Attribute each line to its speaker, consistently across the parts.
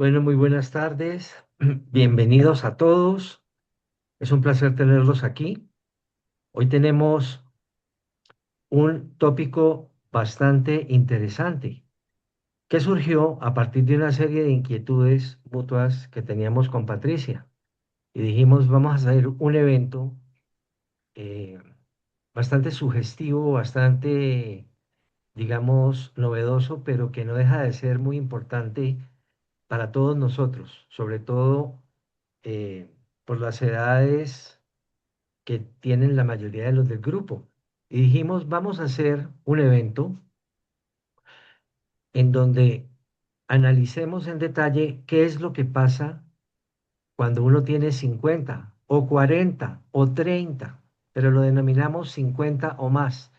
Speaker 1: Bueno, muy buenas tardes. Bienvenidos a todos. Es un placer tenerlos aquí. Hoy tenemos un tópico bastante interesante que surgió a partir de una serie de inquietudes mutuas que teníamos con Patricia. Y dijimos, vamos a hacer un evento eh, bastante sugestivo, bastante, digamos, novedoso, pero que no deja de ser muy importante para todos nosotros, sobre todo eh, por las edades que tienen la mayoría de los del grupo. Y dijimos, vamos a hacer un evento en donde analicemos en detalle qué es lo que pasa cuando uno tiene 50 o 40 o 30, pero lo denominamos 50 o más.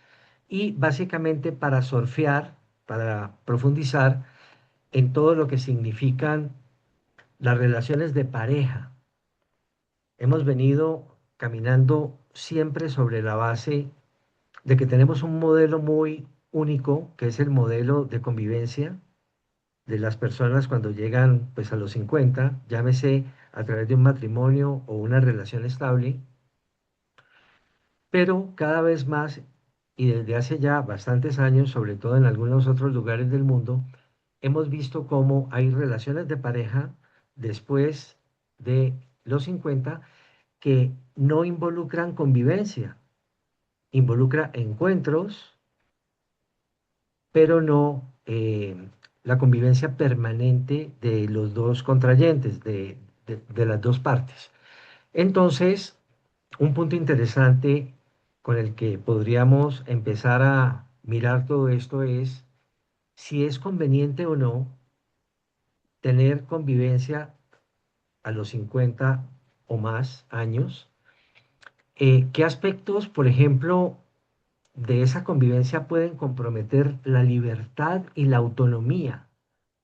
Speaker 1: Y básicamente para surfear, para profundizar en todo lo que significan las relaciones de pareja. Hemos venido caminando siempre sobre la base de que tenemos un modelo muy único, que es el modelo de convivencia de las personas cuando llegan pues a los 50, llámese a través de un matrimonio o una relación estable, pero cada vez más y desde hace ya bastantes años, sobre todo en algunos otros lugares del mundo, hemos visto cómo hay relaciones de pareja después de los 50 que no involucran convivencia, involucra encuentros, pero no la convivencia permanente de los dos contrayentes, de las dos partes. Entonces, un punto interesante con el que podríamos empezar a mirar todo esto es si es conveniente o no tener convivencia a los 50 o más años. ¿Qué aspectos, por ejemplo, de esa convivencia pueden comprometer la libertad y la autonomía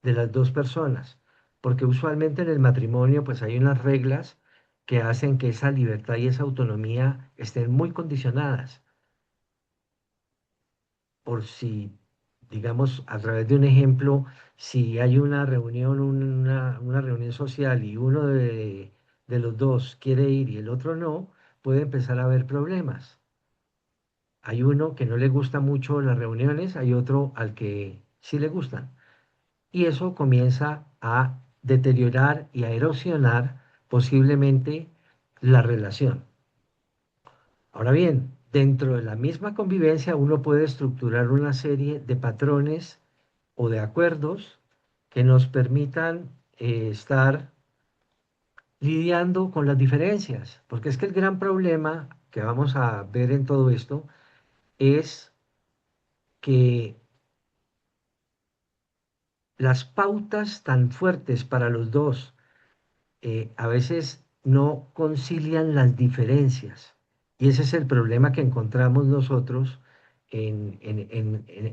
Speaker 1: de las dos personas? Porque usualmente en el matrimonio pues hay unas reglas que hacen que esa libertad y esa autonomía estén muy condicionadas. Por si, digamos, a través de un ejemplo, si hay una reunión, una reunión social y uno de los dos quiere ir y el otro no, puede empezar a haber problemas. Hay uno que no le gusta mucho las reuniones, hay otro al que sí le gustan. Y eso comienza a deteriorar y a erosionar posiblemente la relación. Ahora bien, dentro de la misma convivencia uno puede estructurar una serie de patrones o de acuerdos que nos permitan estar lidiando con las diferencias, porque es que el gran problema que vamos a ver en todo esto es que las pautas tan fuertes para los dos a veces no concilian las diferencias. Y ese es el problema que encontramos nosotros en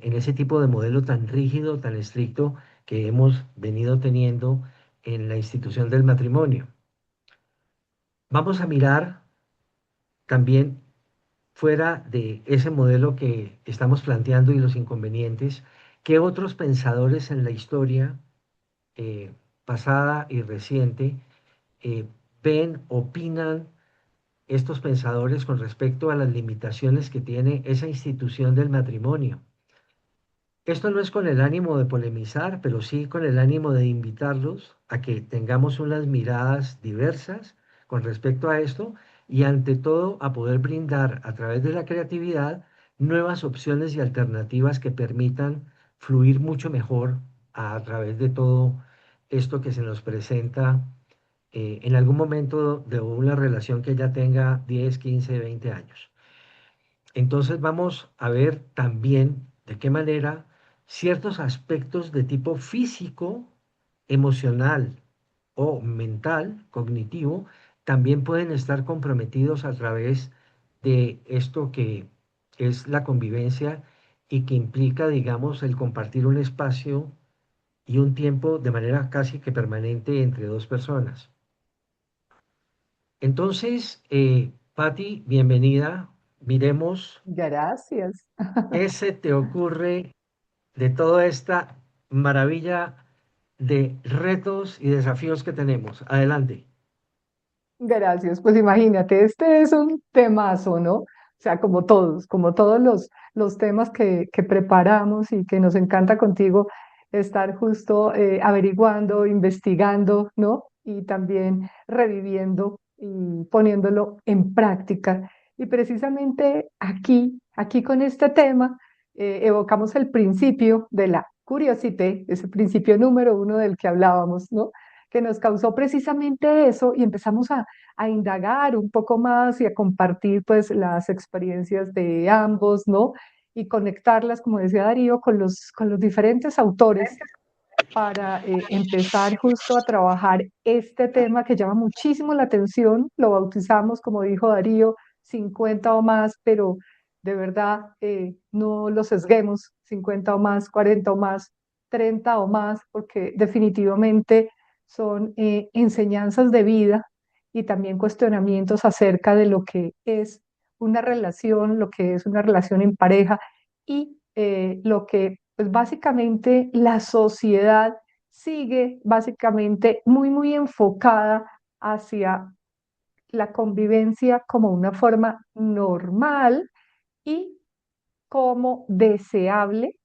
Speaker 1: ese tipo de modelo tan rígido, tan estricto que hemos venido teniendo en la institución del matrimonio. Vamos a mirar también fuera de ese modelo que estamos planteando y los inconvenientes, qué otros pensadores en la historia eh, pasada y reciente eh, ven, opinan estos pensadores con respecto a las limitaciones que tiene esa institución del matrimonio. Esto no es con el ánimo de polemizar, pero sí con el ánimo de invitarlos a que tengamos unas miradas diversas con respecto a esto y ante todo a poder brindar a través de la creatividad nuevas opciones y alternativas que permitan fluir mucho mejor a través de todo esto que se nos presenta en algún momento de una relación que ya tenga 10, 15, 20 años. Entonces vamos a ver también de qué manera ciertos aspectos de tipo físico, emocional o mental, cognitivo, también pueden estar comprometidos a través de esto que es la convivencia y que implica, digamos, el compartir un espacio y un tiempo de manera casi que permanente entre dos personas. Entonces, Patti, bienvenida. Miremos
Speaker 2: Gracias.
Speaker 1: qué se te ocurre de toda esta maravilla de retos y desafíos que tenemos. Adelante.
Speaker 2: Gracias, pues imagínate, este es un temazo, ¿no? O sea, como todos los temas que preparamos y que nos encanta contigo estar justo averiguando, investigando, ¿no? Y también reviviendo y poniéndolo en práctica. Y precisamente aquí con este tema, evocamos el principio de la curiosidad, ese principio número uno del que hablábamos, ¿no? Que nos causó precisamente eso y empezamos a indagar un poco más y a compartir pues las experiencias de ambos, ¿no? Y conectarlas, como decía Darío, con los diferentes autores para empezar justo a trabajar este tema que llama muchísimo la atención. Lo bautizamos, como dijo Darío, 50 o más, pero de verdad no lo sesguemos, 50 o más, 40 o más, 30 o más, porque definitivamente son enseñanzas de vida y también cuestionamientos acerca de lo que es una relación, lo que es una relación en pareja y lo que pues básicamente la sociedad sigue básicamente muy enfocada hacia la convivencia como una forma normal y como deseable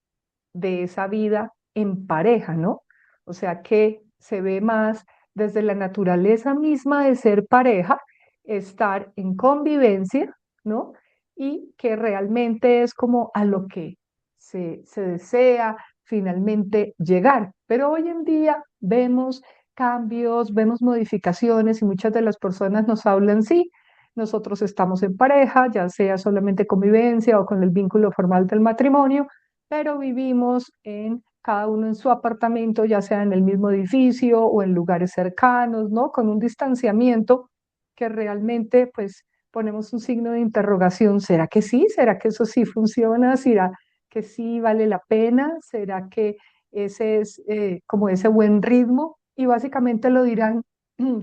Speaker 2: de esa vida en pareja, ¿no? O sea que se ve más desde la naturaleza misma de ser pareja, estar en convivencia, ¿no? Y que realmente es como a lo que se desea finalmente llegar. Pero hoy en día vemos cambios, vemos modificaciones y muchas de las personas nos hablan, sí, nosotros estamos en pareja, ya sea solamente convivencia o con el vínculo formal del matrimonio, pero vivimos en cada uno en su apartamento, ya sea en el mismo edificio o en lugares cercanos, ¿no? Con un distanciamiento que realmente, pues, ponemos un signo de interrogación. ¿Será que sí? ¿Será que eso sí funciona? ¿Será que sí vale la pena? ¿Será que ese es como ese buen ritmo? Y básicamente lo dirán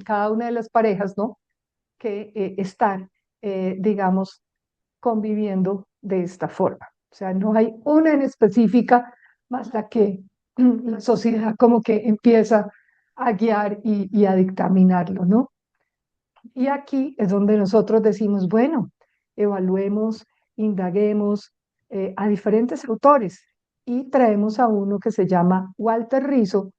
Speaker 2: cada una de las parejas, ¿no? Que están, digamos, conviviendo de esta forma. O sea, no hay una en específica más la que la sociedad como que empieza a guiar y a dictaminarlo, ¿no? Y aquí es donde nosotros decimos, bueno, evaluemos, indaguemos a diferentes autores y traemos a uno que se llama Walter Rizzo,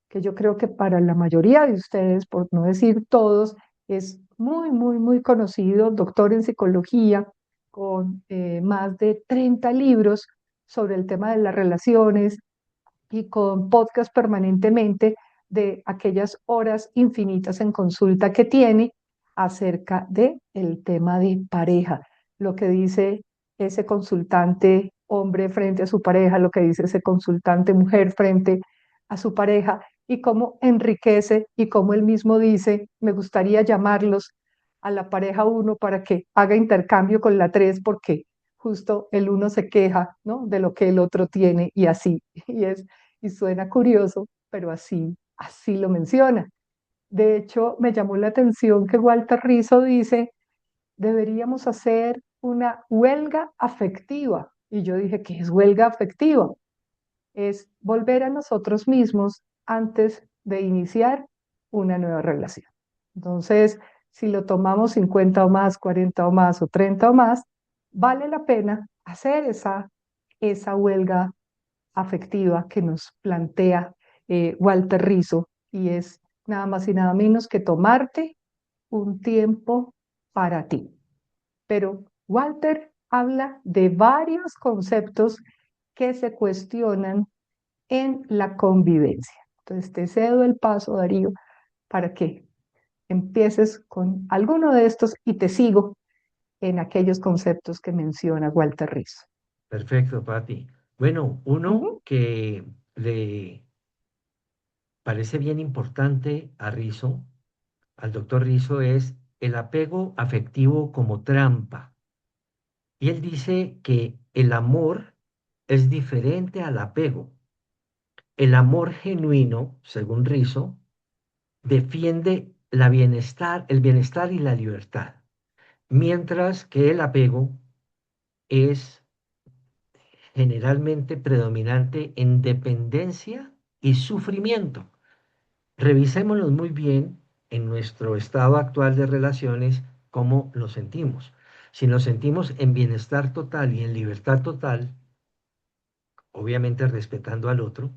Speaker 2: que yo creo que para la mayoría de ustedes, por no decir todos, es muy conocido, doctor en psicología, con más de 30 libros sobre el tema de las relaciones y con podcast permanentemente de aquellas horas infinitas en consulta que tiene acerca de el tema de pareja, lo que dice ese consultante hombre frente a su pareja, lo que dice ese consultante mujer frente a su pareja y cómo enriquece y cómo él mismo dice, me gustaría llamarlos a la pareja uno para que haga intercambio con la tres porque justo el uno se queja, ¿no? De lo que el otro tiene y así. Y es y suena curioso, pero así lo menciona. De hecho, me llamó la atención que Walter Rizzo dice, deberíamos hacer una huelga afectiva. Y yo dije, ¿qué es huelga afectiva? Es volver a nosotros mismos antes de iniciar una nueva relación. Entonces, si lo tomamos 50 o más, 40 o más o 30 o más, vale la pena hacer esa huelga afectiva que nos plantea Walter Rizzo y es nada más y nada menos que tomarte un tiempo para ti. Pero Walter habla de varios conceptos que se cuestionan en la convivencia. Entonces te cedo el paso, Darío, para que empieces con alguno de estos y te sigo en aquellos conceptos que menciona Walter Rizzo.
Speaker 1: Perfecto, Patti. Bueno, uno
Speaker 2: Ujú.
Speaker 1: que le parece bien importante a Rizo, al doctor Rizo, es el apego afectivo como trampa. Y él dice que el amor es diferente al apego. El amor genuino, según Rizo, defiende el bienestar y la libertad, mientras que el apego es generalmente predominante en dependencia y sufrimiento. Revisémonos muy bien en nuestro estado actual de relaciones, cómo nos sentimos. Si nos sentimos en bienestar total y en libertad total, obviamente respetando al otro,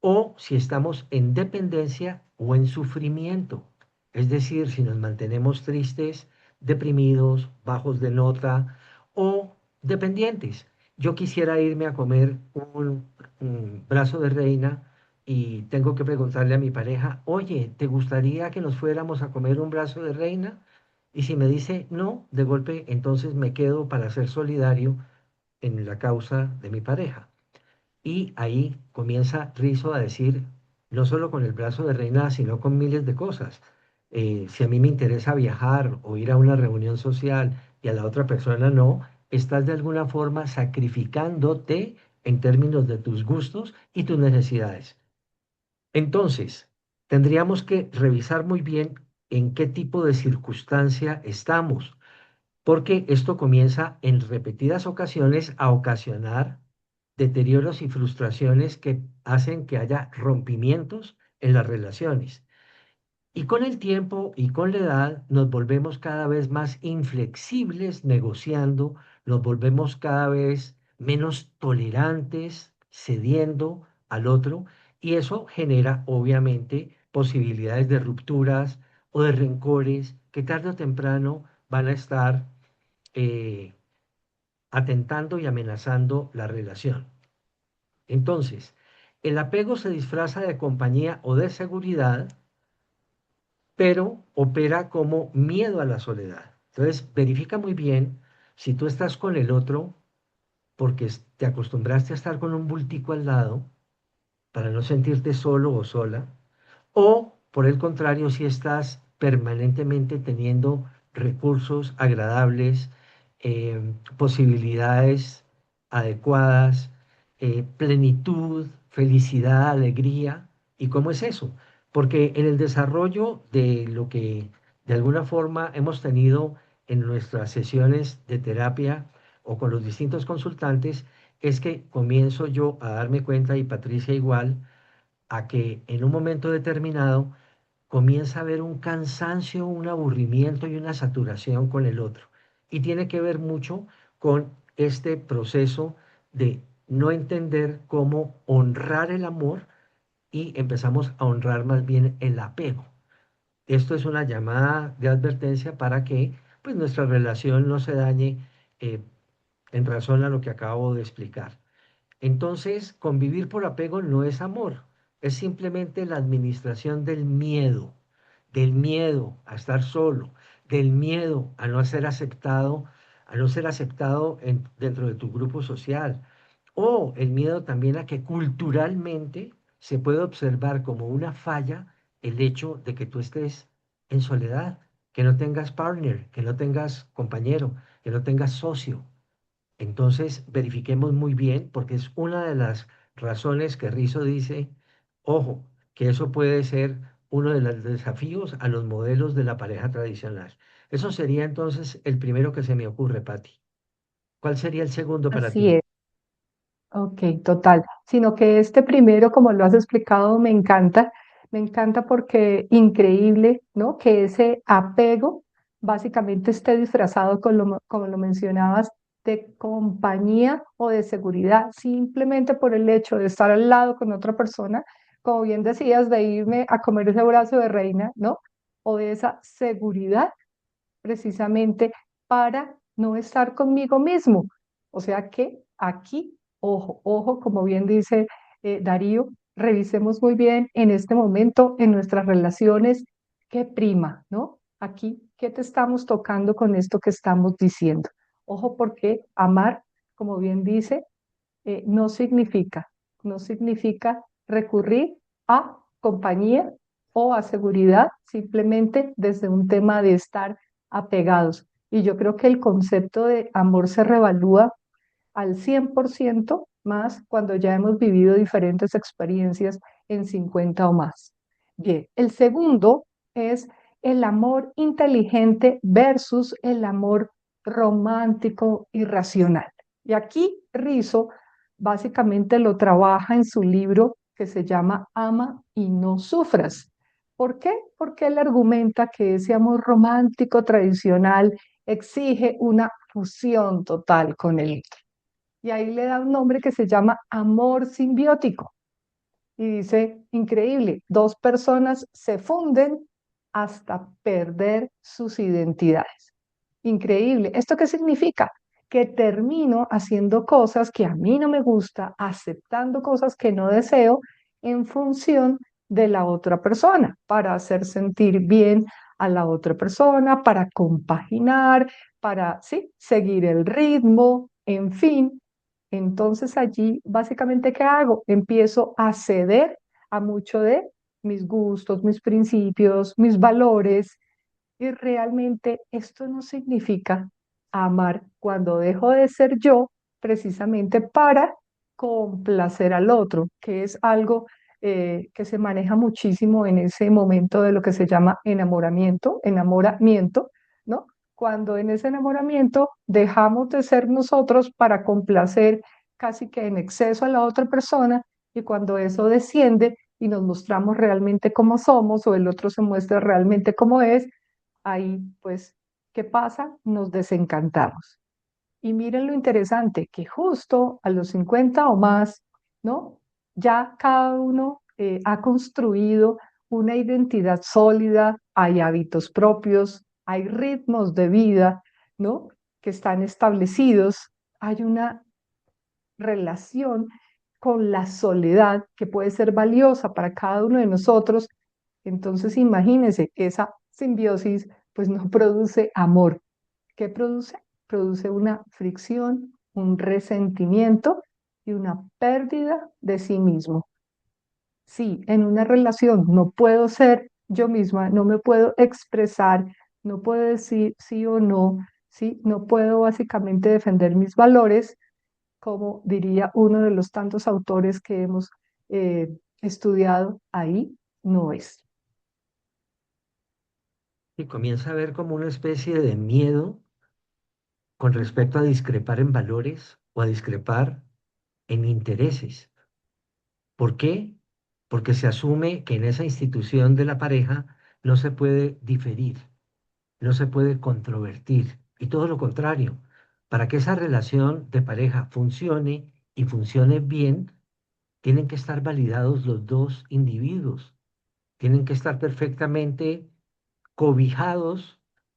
Speaker 1: o si estamos en dependencia o en sufrimiento. Es decir, si nos mantenemos tristes, deprimidos, bajos de nota o dependientes. Yo quisiera irme a comer un brazo de reina y tengo que preguntarle a mi pareja, oye, ¿te gustaría que nos fuéramos a comer un brazo de reina? Y si me dice no, de golpe, entonces me quedo para ser solidario en la causa de mi pareja. Y ahí comienza Rizo a decir, no solo con el brazo de reina, sino con miles de cosas. Si a mí me interesa viajar o ir a una reunión social y a la otra persona no, estás de alguna forma sacrificándote en términos de tus gustos y tus necesidades. Entonces, tendríamos que revisar muy bien en qué tipo de circunstancia estamos, porque esto comienza en repetidas ocasiones a ocasionar deterioros y frustraciones que hacen que haya rompimientos en las relaciones. Y con el tiempo y con la edad nos volvemos cada vez más inflexibles negociando, nos volvemos cada vez menos tolerantes cediendo al otro y eso genera obviamente posibilidades de rupturas o de rencores que tarde o temprano van a estar eh, atentando y amenazando la relación. Entonces, el apego se disfraza de compañía o de seguridad, pero opera como miedo a la soledad. Entonces, verifica muy bien si tú estás con el otro porque te acostumbraste a estar con un bultico al lado para no sentirte solo o sola, o por el contrario, si estás permanentemente teniendo recursos agradables, posibilidades adecuadas, plenitud, felicidad, alegría. ¿Y cómo es eso? Porque en el desarrollo de lo que de alguna forma hemos tenido en nuestras sesiones de terapia o con los distintos consultantes, es que comienzo yo a darme cuenta, y Patricia igual, a que en un momento determinado comienza a haber un cansancio, un aburrimiento y una saturación con el otro. Y tiene que ver mucho con este proceso de no entender cómo honrar el amor y empezamos a honrar más bien el apego. Esto es una llamada de advertencia para que pues, nuestra relación no se dañe eh, en razón a lo que acabo de explicar. Entonces, convivir por apego no es amor, es simplemente la administración del miedo a estar solo, del miedo a no ser aceptado dentro de tu grupo social, o el miedo también a que culturalmente se puede observar como una falla el hecho de que tú estés en soledad, que no tengas partner, que no tengas compañero, que no tengas socio. Entonces, verifiquemos muy bien, porque es una de las razones que Rizzo dice, ojo, que eso puede ser uno de los desafíos a los modelos de la pareja tradicional. Eso sería entonces el primero que se me ocurre, Patti. ¿Cuál sería el segundo para
Speaker 2: Así
Speaker 1: ti?
Speaker 2: es. Ok, total. Sino que este primero, como lo has explicado, me encanta porque increíble, ¿no? Que ese apego básicamente esté disfrazado, como lo mencionabas, de compañía o de seguridad, simplemente por el hecho de estar al lado con otra persona, como bien decías, de irme a comer ese brazo de reina, ¿no? O de esa seguridad precisamente para no estar conmigo mismo. O sea que aquí, ojo, ojo, como bien dice Darío, revisemos muy bien en este momento en nuestras relaciones qué prima, ¿no? Aquí, ¿qué te estamos tocando con esto que estamos diciendo? Ojo, porque amar, como bien dice, no significa, no significa recurrir a compañía o a seguridad simplemente desde un tema de estar apegados. Y yo creo que el concepto de amor se revalúa al 100% más cuando ya hemos vivido diferentes experiencias en 50 o más. Bien, el segundo es el amor inteligente versus el amor romántico y racional. Y aquí Rizzo básicamente lo trabaja en su libro que se llama Ama y no sufras. ¿Por qué? Porque él argumenta que ese amor romántico tradicional exige una fusión total con el otro. Y ahí le da un nombre que se llama amor simbiótico. Y dice, increíble, dos personas se funden hasta perder sus identidades. Increíble. ¿Esto qué significa? Que termino haciendo cosas que a mí no me gusta, aceptando cosas que no deseo en función de la otra persona, para hacer sentir bien a la otra persona, para compaginar, para, sí, seguir el ritmo, en fin. Entonces allí, básicamente, ¿qué hago? Empiezo a ceder a mucho de mis gustos, mis principios, mis valores, y realmente esto no significa amar cuando dejo de ser yo precisamente para complacer al otro, que es algo que se maneja muchísimo en ese momento de lo que se llama enamoramiento, ¿no? Cuando en ese enamoramiento dejamos de ser nosotros para complacer casi que en exceso a la otra persona, y cuando eso desciende y nos mostramos realmente como somos o el otro se muestra realmente como es, ahí, pues, ¿qué pasa? Nos desencantamos. Y miren lo interesante, que justo a los 50 o más, ¿no? Ya cada uno ha construido una identidad sólida, hay hábitos propios, hay ritmos de vida, ¿no? Que están establecidos, hay una relación con la soledad que puede ser valiosa para cada uno de nosotros. Entonces, imagínense, esa simbiosis pues no produce amor. ¿Qué produce? Produce una fricción, un resentimiento y una pérdida de sí mismo. Sí, en una relación no puedo ser yo misma, no me puedo expresar, no puedo decir sí o no, sí, no puedo básicamente defender mis valores, como diría uno de los tantos autores que hemos estudiado, ahí no es.
Speaker 1: Y comienza a ver como una especie de miedo con respecto a discrepar en valores o a discrepar en intereses. ¿Por qué? Porque se asume que en esa institución de la pareja no se puede diferir, no se puede controvertir, y todo lo contrario. Para que esa relación de pareja funcione y funcione bien, tienen que estar validados los dos individuos, tienen que estar perfectamente cobijados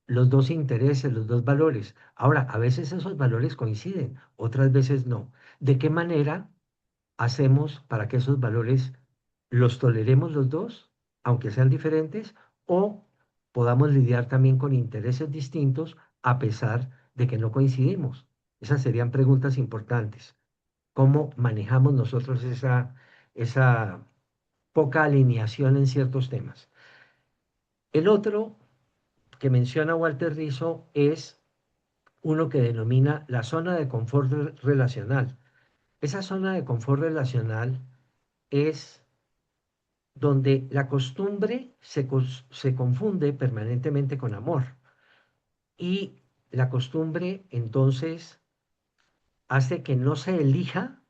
Speaker 1: los dos intereses, los dos valores. Ahora, a veces esos valores coinciden, otras veces no. ¿De qué manera hacemos para que esos valores los toleremos los dos, aunque sean diferentes, o podamos lidiar también con intereses distintos a pesar de que no coincidimos? Esas serían preguntas importantes. ¿Cómo manejamos nosotros esa poca alineación en ciertos temas? El otro que menciona Walter Rizzo es uno que denomina la zona de confort relacional. Esa zona de confort relacional es donde la costumbre se confunde permanentemente con amor. Y la costumbre entonces hace que no se elija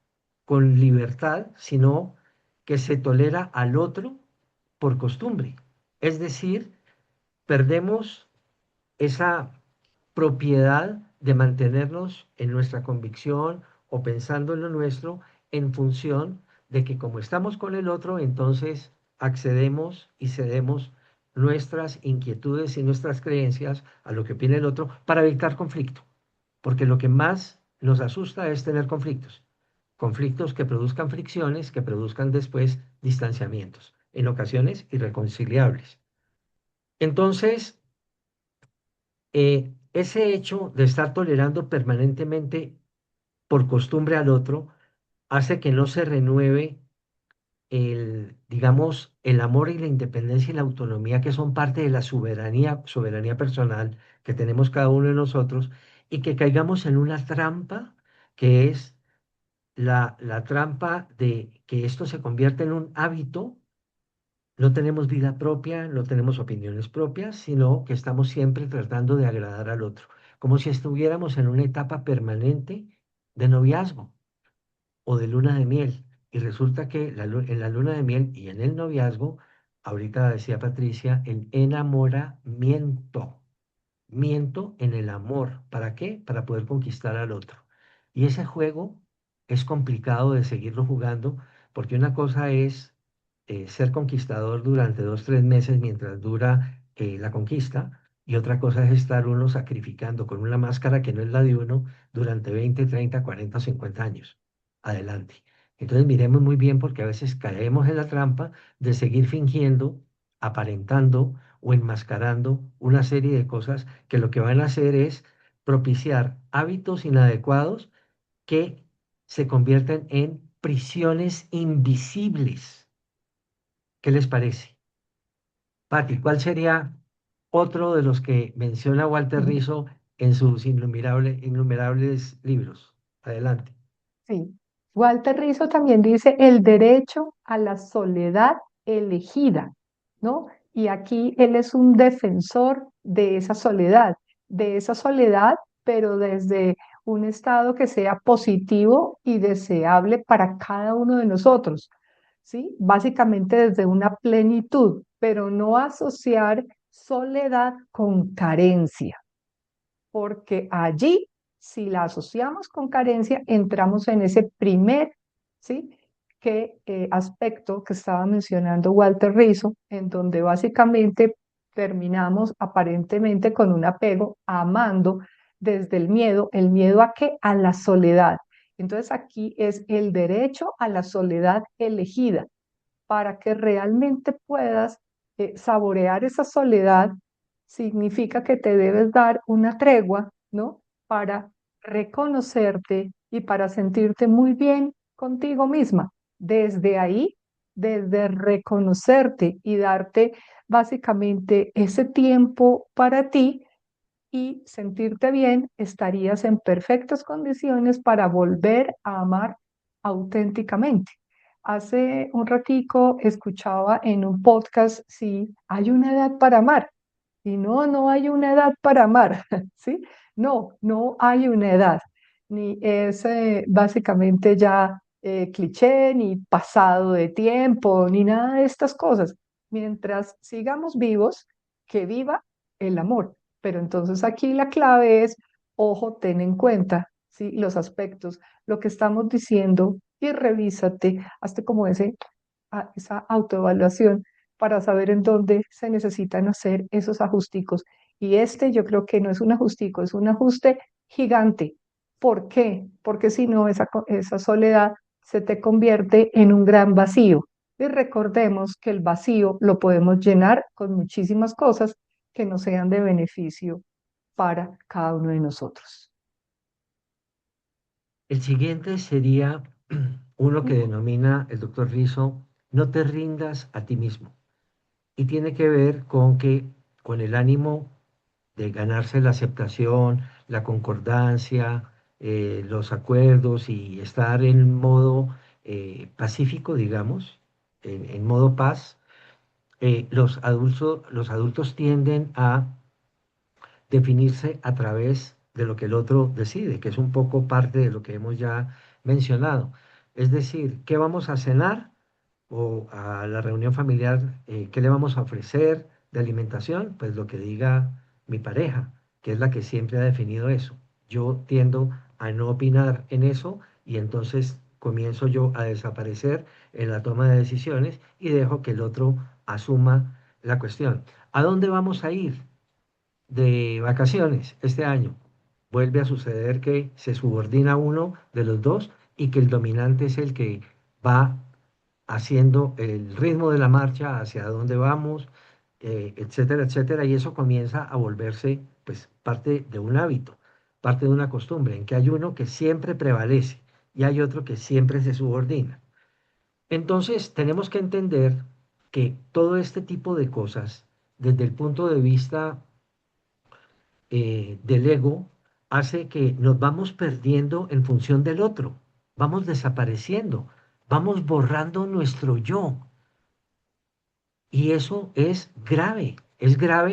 Speaker 1: con libertad, sino que se tolera al otro por costumbre. Es decir, perdemos esa propiedad de mantenernos en nuestra convicción o pensando en lo nuestro en función de que como estamos con el otro, entonces accedemos y cedemos nuestras inquietudes y nuestras creencias a lo que opina el otro para evitar conflicto. Porque lo que más nos asusta es tener conflictos. Conflictos que produzcan fricciones, que produzcan después distanciamientos, en ocasiones irreconciliables. Entonces, ese hecho de estar tolerando permanentemente por costumbre al otro hace que no se renueve digamos, el amor y la independencia y la autonomía que son parte de la soberanía personal que tenemos cada uno de nosotros, y que caigamos en una trampa que es la trampa de que esto se convierte en un hábito. No tenemos vida propia, no tenemos opiniones propias, sino que estamos siempre tratando de agradar al otro, como si estuviéramos en una etapa permanente de noviazgo o de luna de miel. Y resulta que en la luna de miel y en el noviazgo ahorita decía Patricia, el enamoramiento. Miento en el amor. ¿Para qué? Para poder conquistar al otro. Y ese juego es complicado de seguirlo jugando porque una cosa es ser conquistador durante 2, 3 meses mientras dura la conquista y otra cosa es estar uno sacrificando con una máscara que no es la de uno durante 20, 30, 40, 50 años. Adelante. Entonces miremos muy bien porque a veces caemos en la trampa de seguir fingiendo, aparentando o enmascarando una serie de cosas que lo que van a hacer es propiciar hábitos inadecuados que se convierten en prisiones invisibles. ¿Qué les parece? Patti, ¿cuál sería otro de los que menciona Walter Rizzo en sus innumerables libros? Adelante.
Speaker 2: Sí. Walter Rizzo también dice el derecho a la soledad elegida, ¿no? Y aquí él es un defensor de esa soledad, pero desde un estado que sea positivo y deseable para cada uno de nosotros, ¿sí? Básicamente desde una plenitud, pero no asociar soledad con carencia porque allí, si la asociamos con carencia, entramos en ese primer, ¿sí? Aspecto que estaba mencionando Walter Rizzo, en donde básicamente terminamos aparentemente con un apego, amando desde ¿el miedo a qué? A la soledad. Entonces aquí es el derecho a la soledad elegida para que realmente puedas saborear esa soledad, significa que te debes dar una tregua, ¿no? Para reconocerte y para sentirte muy bien contigo misma. Desde ahí, desde reconocerte y darte básicamente ese tiempo para ti y sentirte bien, estarías en perfectas condiciones para volver a amar auténticamente. Hace un ratico escuchaba en un podcast si hay una edad para amar. Y no, no hay una edad para amar, ¿sí? No, no hay una edad. Ni es básicamente ya cliché, ni pasado de tiempo, ni nada de estas cosas. Mientras sigamos vivos, que viva el amor. Pero entonces aquí la clave es, ojo, ten en cuenta, ¿sí? Los aspectos, lo que estamos diciendo y revísate, hazte como esa autoevaluación para saber en dónde se necesitan hacer esos ajusticos. Y este yo creo que no es un ajustico, es un ajuste gigante. ¿Por qué? Porque si no, esa soledad se te convierte en un gran vacío. Y recordemos que el vacío lo podemos llenar con muchísimas cosas que no sean de beneficio para cada uno de nosotros.
Speaker 1: El siguiente sería uno que denomina el doctor Rizzo, no te rindas a ti mismo. Y tiene que ver con que, con el ánimo de ganarse la aceptación, la concordancia, los acuerdos y estar en modo pacífico, digamos, en modo paz, los adultos tienden a definirse a través de lo que el otro decide, que es un poco parte de lo que hemos ya mencionado. Es decir, ¿qué vamos a cenar? O a la reunión familiar, ¿qué le vamos a ofrecer de alimentación? Pues lo que diga mi pareja, que es la que siempre ha definido eso. Yo tiendo a no opinar en eso y entonces comienzo yo a desaparecer en la toma de decisiones y dejo que el otro asuma la cuestión. ¿A dónde vamos a ir de vacaciones este año? Vuelve a suceder que se subordina uno de los dos y que el dominante es el que va haciendo el ritmo de la marcha, hacia dónde vamos, etcétera, etcétera, y eso comienza a volverse pues parte de un hábito, parte de una costumbre, en que hay uno que siempre prevalece y hay otro que siempre se subordina. Entonces, tenemos que entender que todo este tipo de cosas, desde el punto de vista del ego, hace que nos vamos perdiendo en función del otro, vamos desapareciendo, vamos borrando nuestro yo. Y eso es grave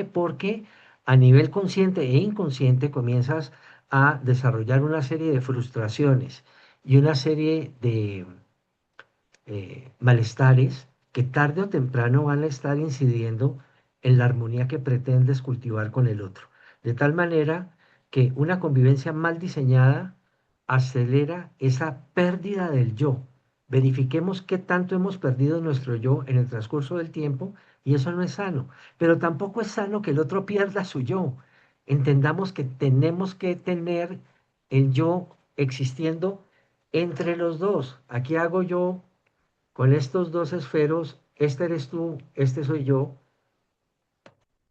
Speaker 1: porque a nivel consciente e inconsciente comienzas a desarrollar una serie de frustraciones y una serie de malestares que tarde o temprano van a estar incidiendo en la armonía que pretendes cultivar con el otro. De tal manera que una convivencia mal diseñada acelera esa pérdida del yo. Verifiquemos qué tanto hemos perdido nuestro yo en el transcurso del tiempo y eso no es sano. Pero tampoco es sano que el otro pierda su yo. Entendamos que tenemos que tener el yo existiendo entre los dos. Aquí hago yo con estos dos esferos, este eres tú, este soy yo.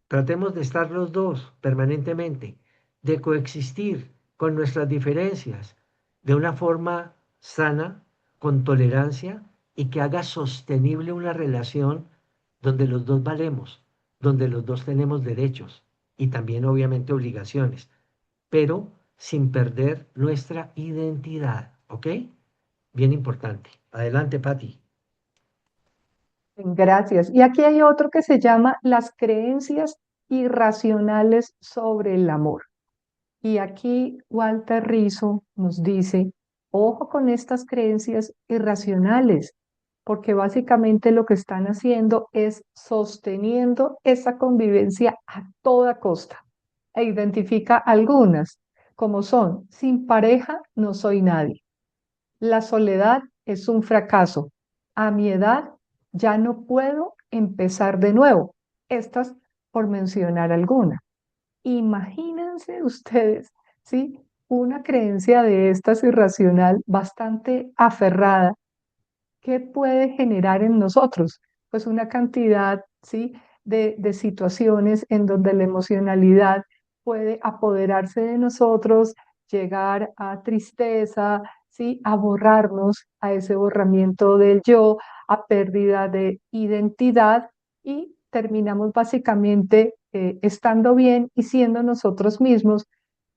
Speaker 1: Tratemos de estar los dos permanentemente, de coexistir con nuestras diferencias de una forma sana, con tolerancia y que haga sostenible una relación donde los dos valemos, donde los dos tenemos derechos y también obviamente obligaciones, pero sin perder nuestra identidad, ¿ok? Bien importante. Adelante, Patti.
Speaker 2: Gracias. Y aquí hay otro que se llama las creencias irracionales sobre el amor. Y aquí Walter Rizzo nos dice, ojo con estas creencias irracionales, porque básicamente lo que están haciendo es sosteniendo esa convivencia a toda costa. E identifica algunas, como son, sin pareja no soy nadie. La soledad es un fracaso. A mi edad ya no puedo empezar de nuevo. Estas por mencionar alguna. Imagínense ustedes, ¿sí? Una creencia de estas irracional, bastante aferrada, ¿qué puede generar en nosotros? Pues una cantidad, ¿sí? De situaciones en donde la emocionalidad puede apoderarse de nosotros, llegar a tristeza, ¿sí? A borrarnos, a ese borramiento del yo, a pérdida de identidad y terminamos básicamente estando bien y siendo nosotros mismos,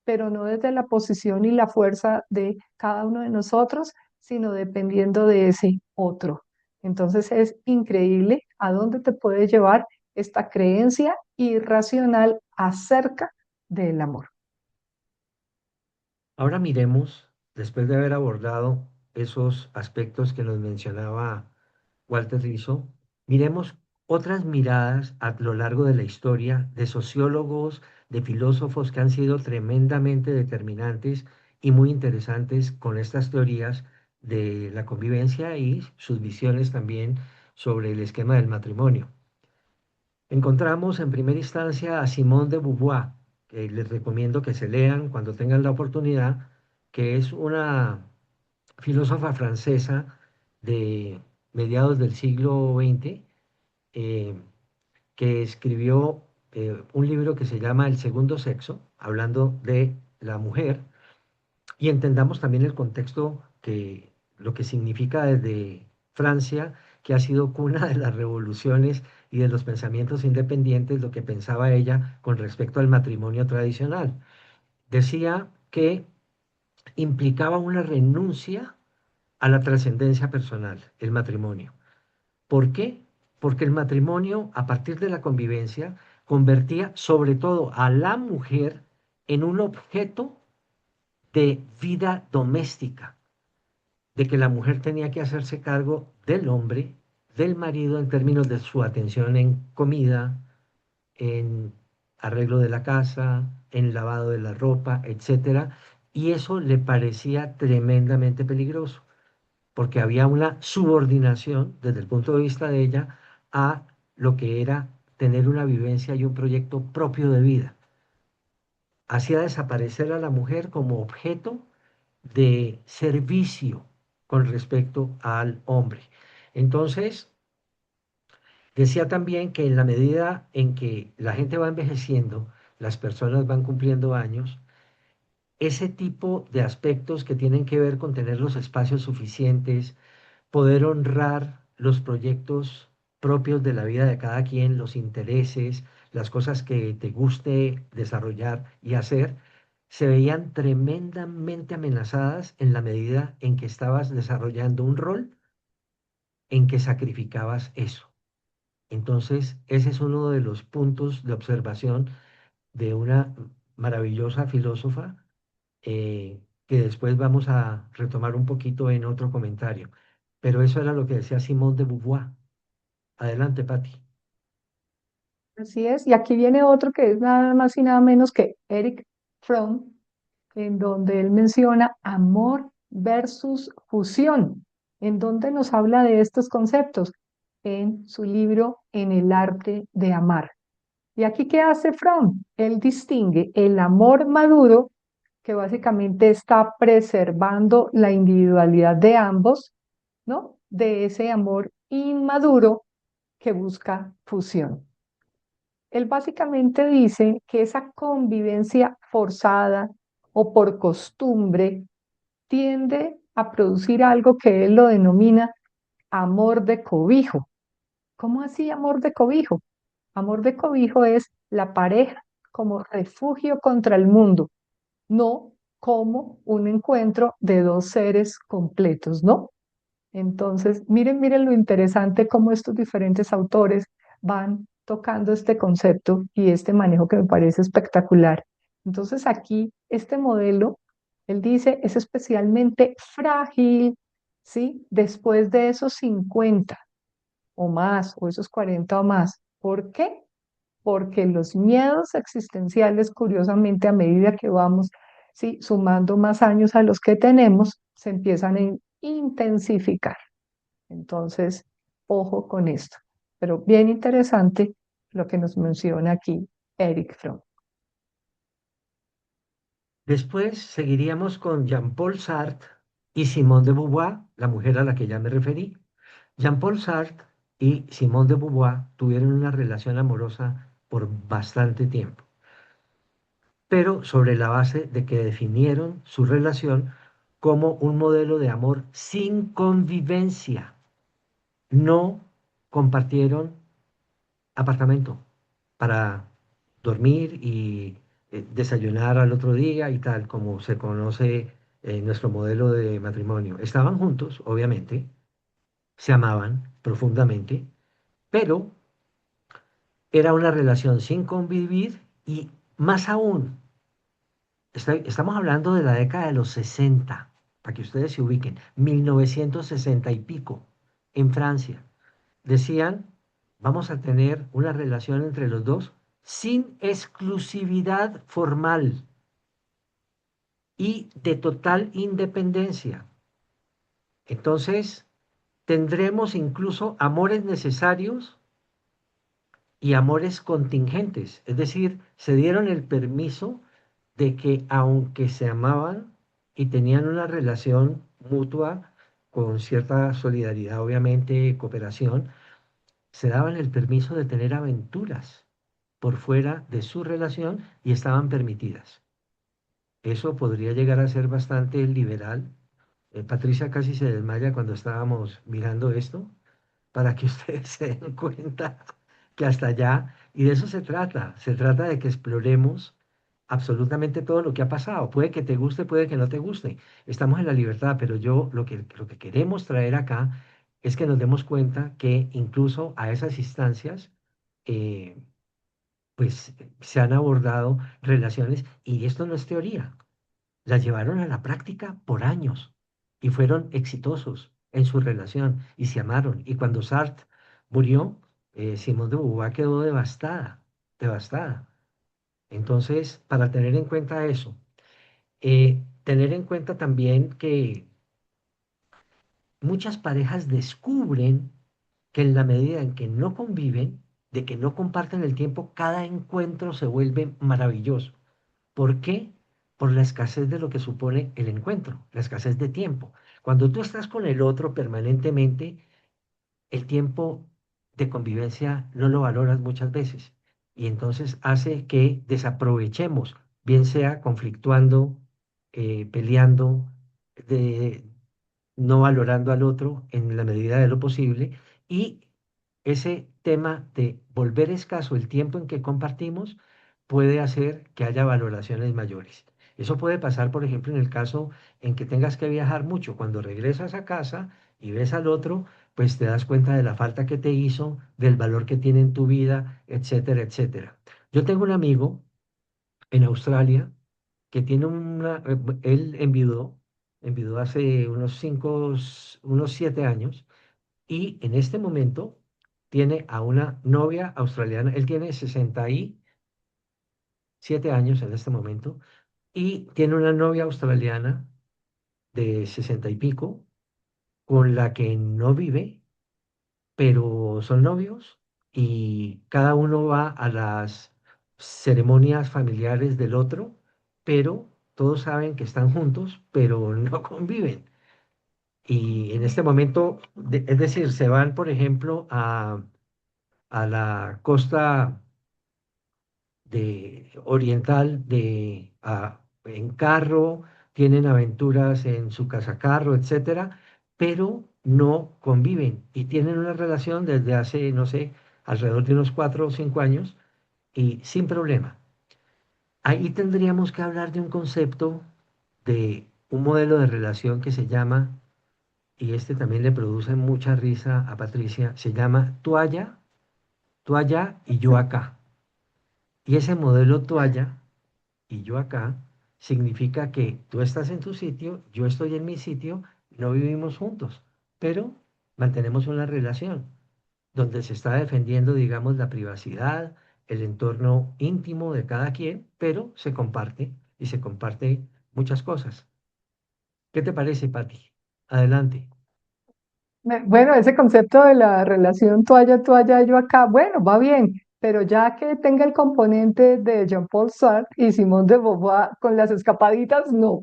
Speaker 2: pero no desde la posición y la fuerza de cada uno de nosotros, sino dependiendo de ese otro. Entonces es increíble a dónde te puede llevar esta creencia irracional acerca del amor.
Speaker 1: Ahora miremos, después de haber abordado esos aspectos que nos mencionaba Walter Rizzo, miremos otras miradas a lo largo de la historia de sociólogos, de filósofos que han sido tremendamente determinantes y muy interesantes con estas teorías de la convivencia y sus visiones también sobre el esquema del matrimonio. Encontramos en primera instancia a Simone de Beauvoir, que les recomiendo que se lean cuando tengan la oportunidad, que es una filósofa francesa de mediados del siglo XX, eh, que escribió un libro que se llama El segundo sexo, hablando de la mujer, y entendamos también el contexto que lo que significa desde Francia, que ha sido cuna de las revoluciones y de los pensamientos independientes, lo que pensaba ella con respecto al matrimonio tradicional. Decía que implicaba una renuncia a la trascendencia personal, el matrimonio. ¿Por qué? Porque el matrimonio, a partir de la convivencia, convertía sobre todo a la mujer en un objeto de vida doméstica, de que la mujer tenía que hacerse cargo del hombre, del marido en términos de su atención en comida, en arreglo de la casa, en lavado de la ropa, etcétera, y eso le parecía tremendamente peligroso, porque había una subordinación desde el punto de vista de ella a lo que era tener una vivencia y un proyecto propio de vida. Hacía desaparecer a la mujer como objeto de servicio con respecto al hombre. Entonces, decía también que en la medida en que la gente va envejeciendo, las personas van cumpliendo años, ese tipo de aspectos que tienen que ver con tener los espacios suficientes, poder honrar los proyectos propios de la vida de cada quien, los intereses, las cosas que te guste desarrollar y hacer, se veían tremendamente amenazadas en la medida en que estabas desarrollando un rol en que sacrificabas eso. Entonces, ese es uno de los puntos de observación de una maravillosa filósofa que después vamos a retomar un poquito en otro comentario. Pero eso era lo que decía Simone de Beauvoir. Adelante, Patti.
Speaker 2: Así es. Y aquí viene otro que es nada más y nada menos que Eric Fromm, en donde él menciona amor versus fusión, en donde nos habla de estos conceptos en su libro En el arte de amar. ¿Y aquí qué hace Fromm? Él distingue el amor maduro, que básicamente está preservando la individualidad de ambos, ¿no? De ese amor inmaduro que busca fusión. Él básicamente dice que esa convivencia forzada o por costumbre tiende a producir algo que él lo denomina amor de cobijo. ¿Cómo así amor de cobijo? Amor de cobijo es la pareja como refugio contra el mundo, no como un encuentro de dos seres completos, ¿no? Entonces, miren lo interesante cómo estos diferentes autores van tocando este concepto y este manejo que me parece espectacular. Entonces, aquí este modelo, él dice, es especialmente frágil, ¿sí? Después de esos 50 o más, o esos 40 o más. ¿Por qué? Porque los miedos existenciales, curiosamente, a medida que vamos, ¿sí? Sumando más años a los que tenemos, se empiezan a intensificar. Entonces, ojo con esto. Pero bien interesante lo que nos menciona aquí Eric Fromm.
Speaker 1: Después seguiríamos con Jean-Paul Sartre y Simone de Beauvoir, la mujer a la que ya me referí. Jean-Paul Sartre y Simone de Beauvoir tuvieron una relación amorosa por bastante tiempo, pero sobre la base de que definieron su relación como un modelo de amor sin convivencia. No compartieron apartamento para dormir y desayunar al otro día y tal, como se conoce en nuestro modelo de matrimonio. Estaban juntos, obviamente, se amaban profundamente, pero era una relación sin convivir y más aún, estamos hablando de la década de los 60 para que ustedes se ubiquen, 1960 y pico, en Francia. Decían, vamos a tener una relación entre los dos sin exclusividad formal y de total independencia. Entonces, tendremos incluso amores necesarios y amores contingentes. Es decir, se dieron el permiso de que aunque se amaban y tenían una relación mutua con cierta solidaridad, obviamente, cooperación, se daban el permiso de tener aventuras por fuera de su relación y estaban permitidas. Eso podría llegar a ser bastante liberal. Patricia casi se desmaya cuando estábamos mirando esto, para que ustedes se den cuenta que hasta allá, y de eso se trata de que exploremos absolutamente todo lo que ha pasado. Puede que te guste, puede que no te guste. Estamos en la libertad, pero lo que queremos traer acá es que nos demos cuenta que incluso a esas instancias, eh, pues se han abordado relaciones, y esto no es teoría, las llevaron a la práctica por años y fueron exitosos en su relación y se amaron. Y cuando Sartre murió, Simone de Beauvoir quedó devastada, devastada. Entonces, para tener en cuenta eso, tener en cuenta también que muchas parejas descubren que en la medida en que no conviven, de que no comparten el tiempo, cada encuentro se vuelve maravilloso. ¿Por qué? Por la escasez de lo que supone el encuentro, la escasez de tiempo. Cuando tú estás con el otro permanentemente, el tiempo de convivencia no lo valoras muchas veces y entonces hace que desaprovechemos, bien sea conflictuando, peleando, de, no valorando al otro en la medida de lo posible y ese tema de volver escaso el tiempo en que compartimos puede hacer que haya valoraciones mayores. Eso puede pasar, por ejemplo, en el caso en que tengas que viajar mucho. Cuando regresas a casa y ves al otro, pues te das cuenta de la falta que te hizo, del valor que tiene en tu vida, etcétera, etcétera. Yo tengo un amigo en Australia que tiene él envidó hace unos 7 años y en este momento tiene a una novia australiana, él tiene 67 años en este momento, y tiene una novia australiana de 60 y pico, con la que no vive, pero son novios y cada uno va a las ceremonias familiares del otro, pero todos saben que están juntos, pero no conviven. Y en este momento, es decir, se van, por ejemplo, a la costa oriental en carro, tienen aventuras en su casacarro, etcétera, pero no conviven y tienen una relación desde hace, no sé, alrededor de unos 4 o 5 años y sin problema. Ahí tendríamos que hablar de un concepto, de un modelo de relación que se llama, y este también le produce mucha risa a Patricia, se llama tú allá y yo acá. Y ese modelo toalla y yo acá significa que tú estás en tu sitio, yo estoy en mi sitio, no vivimos juntos, pero mantenemos una relación donde se está defendiendo, digamos, la privacidad, el entorno íntimo de cada quien, pero se comparte y se comparte muchas cosas. ¿Qué te parece, Patti? Adelante.
Speaker 2: Bueno, ese concepto de la relación tú allá, yo acá, bueno, va bien, pero ya que tenga el componente de Jean-Paul Sartre y Simone de Beauvoir con las escapaditas, no,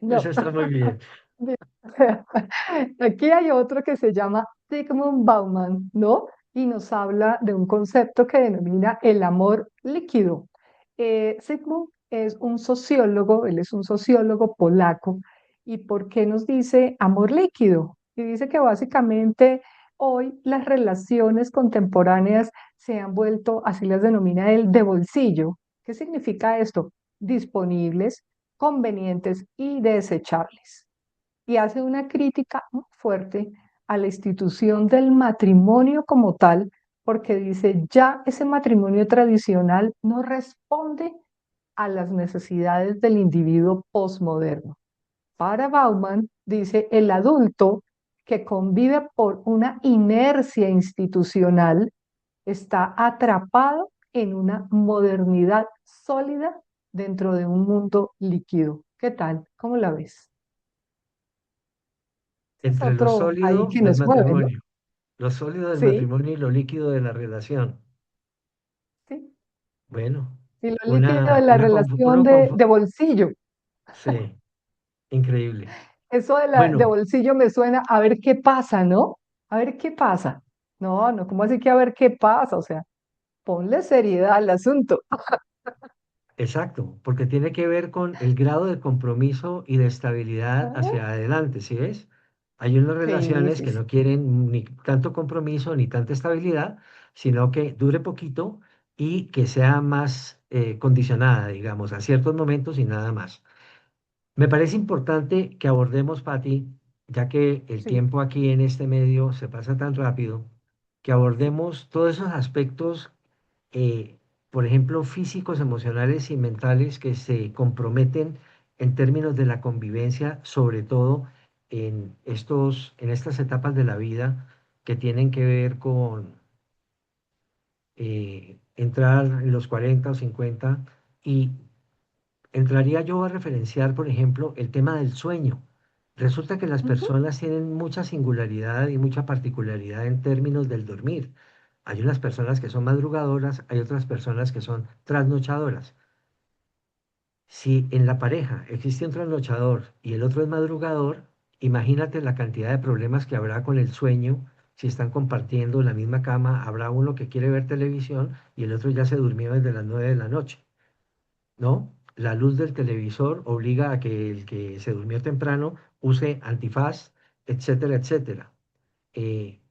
Speaker 1: Eso
Speaker 2: no.
Speaker 1: está muy bien.
Speaker 2: Aquí hay otro que se llama Zygmunt Bauman, ¿no? Y nos habla de un concepto que denomina el amor líquido. Zygmunt es un sociólogo, él es un sociólogo polaco. ¿Y por qué nos dice amor líquido? Y dice que básicamente hoy las relaciones contemporáneas se han vuelto, así las denomina él, de bolsillo. ¿Qué significa esto? Disponibles, convenientes y desechables y hace una crítica muy fuerte a la institución del matrimonio como tal, porque dice, ya ese matrimonio tradicional no responde a las necesidades del individuo posmoderno. Para Bauman, dice, el adulto que convive por una inercia institucional está atrapado en una modernidad sólida dentro de un mundo líquido. ¿Qué tal? ¿Cómo la ves? Ese es
Speaker 1: Entre lo
Speaker 2: otro ahí
Speaker 1: sólido
Speaker 2: que
Speaker 1: del
Speaker 2: nos mueve, ¿no?
Speaker 1: matrimonio, lo sólido del
Speaker 2: Sí,
Speaker 1: matrimonio y lo líquido de la relación.
Speaker 2: sí.
Speaker 1: Bueno,
Speaker 2: Y lo líquido de la relación
Speaker 1: uno
Speaker 2: de bolsillo.
Speaker 1: sí, increíble.
Speaker 2: Eso de
Speaker 1: Bueno,
Speaker 2: bolsillo me suena a ver qué pasa, ¿no? A ver qué pasa. No, no, ¿cómo así que a ver qué pasa? O sea, ponle seriedad al asunto.
Speaker 1: exacto, porque tiene que ver con el grado de compromiso y de estabilidad
Speaker 2: Ah,
Speaker 1: hacia adelante, ¿sí ves? Hay unas
Speaker 2: sí,
Speaker 1: relaciones
Speaker 2: sí,
Speaker 1: que
Speaker 2: sí.
Speaker 1: no quieren ni tanto compromiso ni tanta estabilidad, sino que dure poquito y que sea más condicionada, digamos, a ciertos momentos y nada más. Me parece importante que abordemos, Patti, ya que el
Speaker 2: Sí.
Speaker 1: tiempo aquí en este medio se pasa tan rápido, que abordemos todos esos aspectos, eh, por ejemplo, físicos, emocionales y mentales que se comprometen en términos de la convivencia, sobre todo en estas etapas de la vida que tienen que ver con entrar en los 40 o 50 y entraría yo a referenciar, por ejemplo, el tema del sueño. Resulta que las
Speaker 2: Ujú.
Speaker 1: personas tienen mucha singularidad y mucha particularidad en términos del dormir. Hay unas personas que son madrugadoras, hay otras personas que son trasnochadoras. Si en la pareja existe un trasnochador y el otro es madrugador, imagínate la cantidad de problemas que habrá con el sueño. Si están compartiendo la misma cama, habrá uno que quiere ver televisión y el otro ya se durmió desde las 9 de la noche. ¿No? La luz del televisor obliga a que el que se durmió temprano use antifaz, etcétera, etcétera.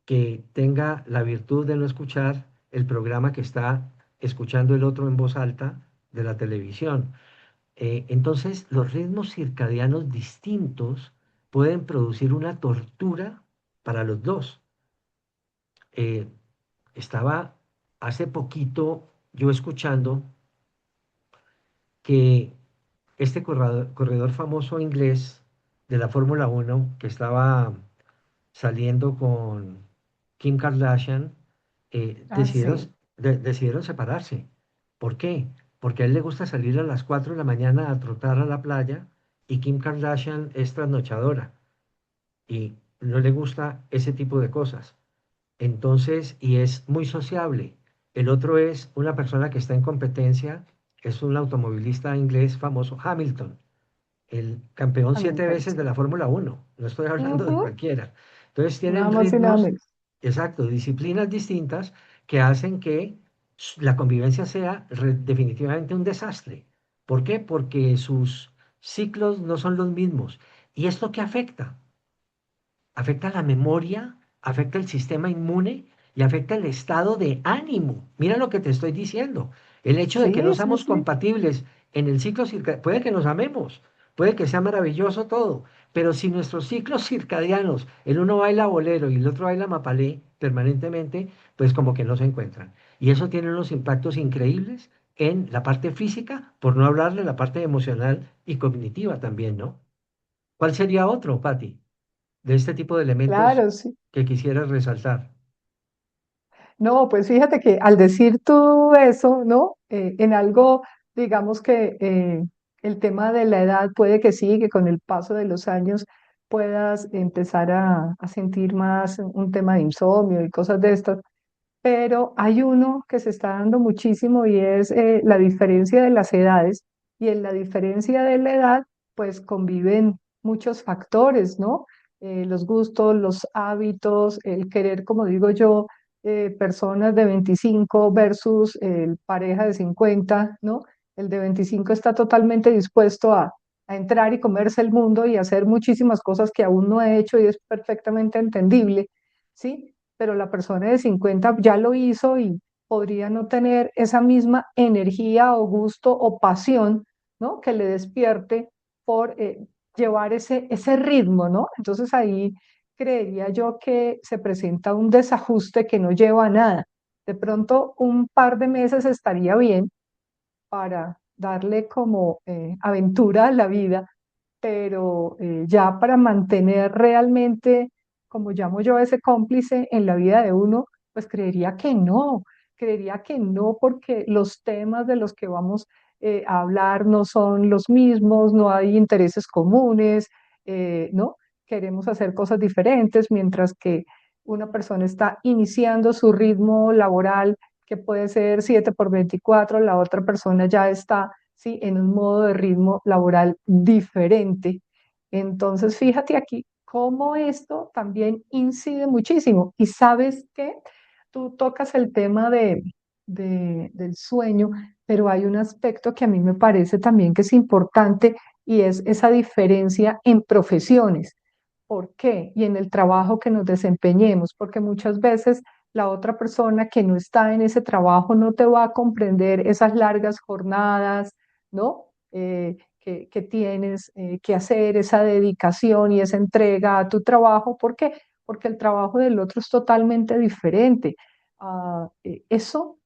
Speaker 1: Que tenga la virtud de no escuchar el programa que está escuchando el otro en voz alta de la televisión. Entonces, los ritmos circadianos distintos pueden producir una tortura para los dos. Eh, Estaba hace poquito yo escuchando que corredor famoso inglés de la Fórmula 1 que estaba saliendo con Kim Kardashian,
Speaker 2: Ah, sí,
Speaker 1: decidieron separarse. ¿Por qué? Porque a él le gusta salir a las 4 de la mañana a trotar a la playa y Kim Kardashian es trasnochadora y no le gusta ese tipo de cosas. Entonces, y es muy sociable. El otro es una persona que está en competencia, es un automovilista inglés famoso, Hamilton, el campeón siete
Speaker 2: Hamilton,
Speaker 1: veces de
Speaker 2: sí.
Speaker 1: la Fórmula 1. No estoy hablando de
Speaker 2: Ujú,
Speaker 1: cualquiera. Entonces
Speaker 2: nada
Speaker 1: tienen
Speaker 2: más y nada
Speaker 1: ritmos,
Speaker 2: menos.
Speaker 1: exacto, disciplinas distintas que hacen que la convivencia sea definitivamente un desastre. ¿Por qué? Porque sus ciclos no son los mismos. ¿Y esto qué afecta? Afecta la memoria, afecta el sistema inmune y afecta el estado de ánimo. Mira lo que te estoy diciendo. El hecho de que no
Speaker 2: Sí, sí,
Speaker 1: seamos
Speaker 2: sí.
Speaker 1: compatibles en el ciclo circadiano, puede que nos amemos, puede que sea maravilloso todo, pero si nuestros ciclos circadianos, el uno baila bolero y el otro baila mapalé permanentemente, pues como que no se encuentran. Y eso tiene unos impactos increíbles en la parte física, por no hablar de la parte emocional y cognitiva también, ¿no? ¿Cuál sería otro, Patti, de este tipo de elementos
Speaker 2: Claro, sí.
Speaker 1: que quisieras resaltar?
Speaker 2: No, pues fíjate que al decir tú eso, ¿no? En algo, digamos que el tema de la edad puede que sí, que con el paso de los años puedas empezar a sentir más un tema de insomnio y cosas de estas, pero hay uno que se está dando muchísimo y es la diferencia de las edades. Y en la diferencia de la edad, pues conviven muchos factores, ¿no? Los gustos, los hábitos, el querer, como digo yo, personas de 25 versus el pareja de 50, ¿no? El de 25 está totalmente dispuesto a entrar y comerse el mundo y hacer muchísimas cosas que aún no ha hecho y es perfectamente entendible, ¿sí? Pero la persona de 50 ya lo hizo y podría no tener esa misma energía o gusto o pasión, ¿no? Que le despierte por llevar ese ritmo, ¿no? Entonces ahí creería yo que se presenta un desajuste que no lleva a nada. De pronto un par de meses estaría bien para darle como aventura a la vida, pero ya para mantener realmente, como llamo yo, ese cómplice en la vida de uno, pues creería que no, porque los temas de los que vamos a hablar no son los mismos, no hay intereses comunes, ¿no? Queremos hacer cosas diferentes, mientras que una persona está iniciando su ritmo laboral, que puede ser 7 por 24, la otra persona ya está, ¿sí? En un modo de ritmo laboral diferente. Entonces, fíjate aquí cómo esto también incide muchísimo. Y sabes que tú tocas el tema del sueño, pero hay un aspecto que a mí me parece también que es importante y es esa diferencia en profesiones. ¿Por qué? Y en el trabajo que nos desempeñemos, porque muchas veces la otra persona que no está en ese trabajo no te va a comprender esas largas jornadas, ¿no? Que tienes que hacer, esa dedicación y esa entrega a tu trabajo. ¿Por qué? Porque el trabajo del otro es totalmente diferente. Eso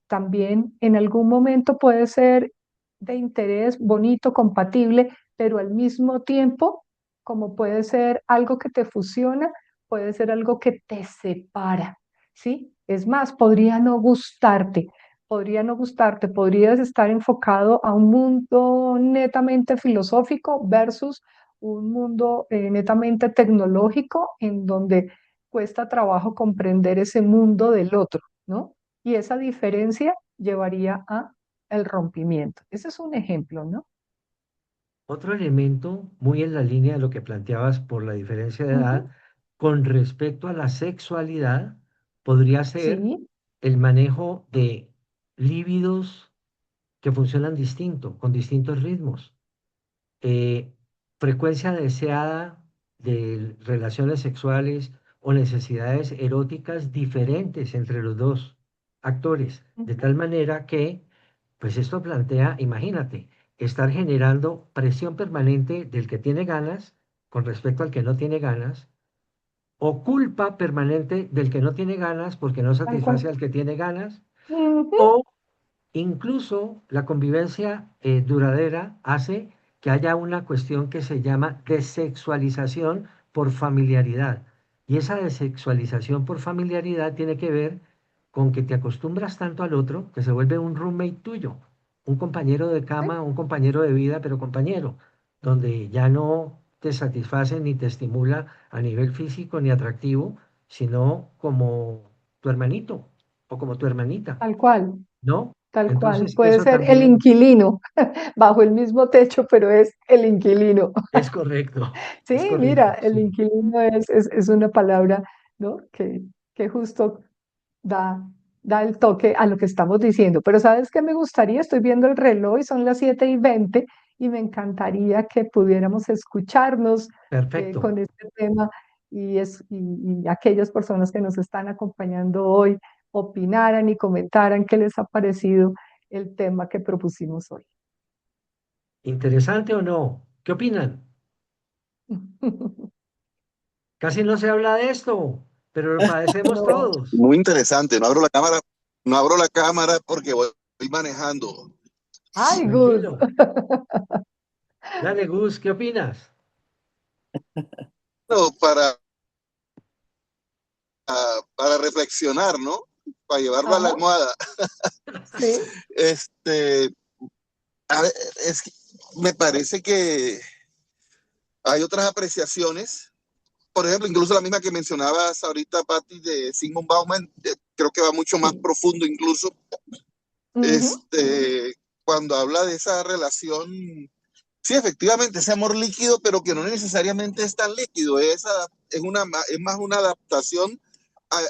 Speaker 2: también en algún momento puede ser de interés bonito, compatible, pero al mismo tiempo, como puede ser algo que te fusiona, puede ser algo que te separa, ¿sí? Es más, podría no gustarte, podrías estar enfocado a un mundo netamente filosófico versus un mundo netamente tecnológico en donde cuesta trabajo comprender ese mundo del otro, ¿no? Y esa diferencia llevaría a el rompimiento. Ese es un ejemplo, ¿no?
Speaker 1: Otro elemento, muy en la línea de lo que planteabas por la diferencia de edad,
Speaker 2: Ujú.
Speaker 1: con respecto a la sexualidad, podría ser
Speaker 2: Sí,
Speaker 1: el manejo de líbidos que funcionan distinto, con distintos ritmos. eh, Frecuencia deseada de relaciones sexuales o necesidades eróticas diferentes entre los dos actores, de
Speaker 2: ujú,
Speaker 1: tal manera que, pues esto plantea, imagínate, estar generando presión permanente del que tiene ganas con respecto al que no tiene ganas, o culpa permanente del que no tiene ganas porque no
Speaker 2: tal
Speaker 1: satisface
Speaker 2: cual.
Speaker 1: al que tiene ganas,
Speaker 2: Ujú.
Speaker 1: o incluso la convivencia duradera hace que haya una cuestión que se llama desexualización por familiaridad. Y esa desexualización por familiaridad tiene que ver con que te acostumbras tanto al otro que se vuelve un roommate tuyo, un compañero de
Speaker 2: ¿sí?
Speaker 1: cama, un compañero de vida, pero compañero, donde ya no te satisface ni te estimula a nivel físico ni atractivo, sino como tu hermanito o como tu hermanita,
Speaker 2: Tal cual,
Speaker 1: ¿no?
Speaker 2: tal cual.
Speaker 1: Entonces,
Speaker 2: Puede
Speaker 1: eso
Speaker 2: ser el
Speaker 1: también
Speaker 2: inquilino, bajo el mismo techo, pero es el inquilino.
Speaker 1: es correcto, es
Speaker 2: Sí, mira,
Speaker 1: correcto,
Speaker 2: el
Speaker 1: sí.
Speaker 2: inquilino es una palabra, ¿no? Que justo da, da el toque a lo que estamos diciendo. Pero ¿sabes qué me gustaría? Estoy viendo el reloj y son las 7:20 y me encantaría que pudiéramos escucharnos
Speaker 1: Perfecto.
Speaker 2: con este tema y aquellas personas que nos están acompañando hoy opinaran y comentaran qué les ha parecido el tema que propusimos hoy.
Speaker 1: ¿Interesante o no? ¿Qué opinan? Casi no se habla de esto, pero lo padecemos
Speaker 2: No.
Speaker 1: todos.
Speaker 3: Muy interesante. No abro la cámara porque voy manejando.
Speaker 2: Ay, Gus.
Speaker 1: Tranquilo. Dale, Gus, ¿qué opinas?
Speaker 3: No, para reflexionar, ¿no? Para llevarlo a la
Speaker 2: Ajá,
Speaker 3: almohada.
Speaker 2: sí,
Speaker 3: Este, a ver, es que me parece que hay otras apreciaciones. Por ejemplo, incluso la misma que mencionabas ahorita, Patti, de Sigmund Bauman, creo que va mucho más
Speaker 2: sí.
Speaker 3: profundo incluso.
Speaker 2: Ujú,
Speaker 3: Cuando habla de esa relación. Sí, efectivamente, ese amor líquido, pero que no necesariamente es tan líquido, es más una adaptación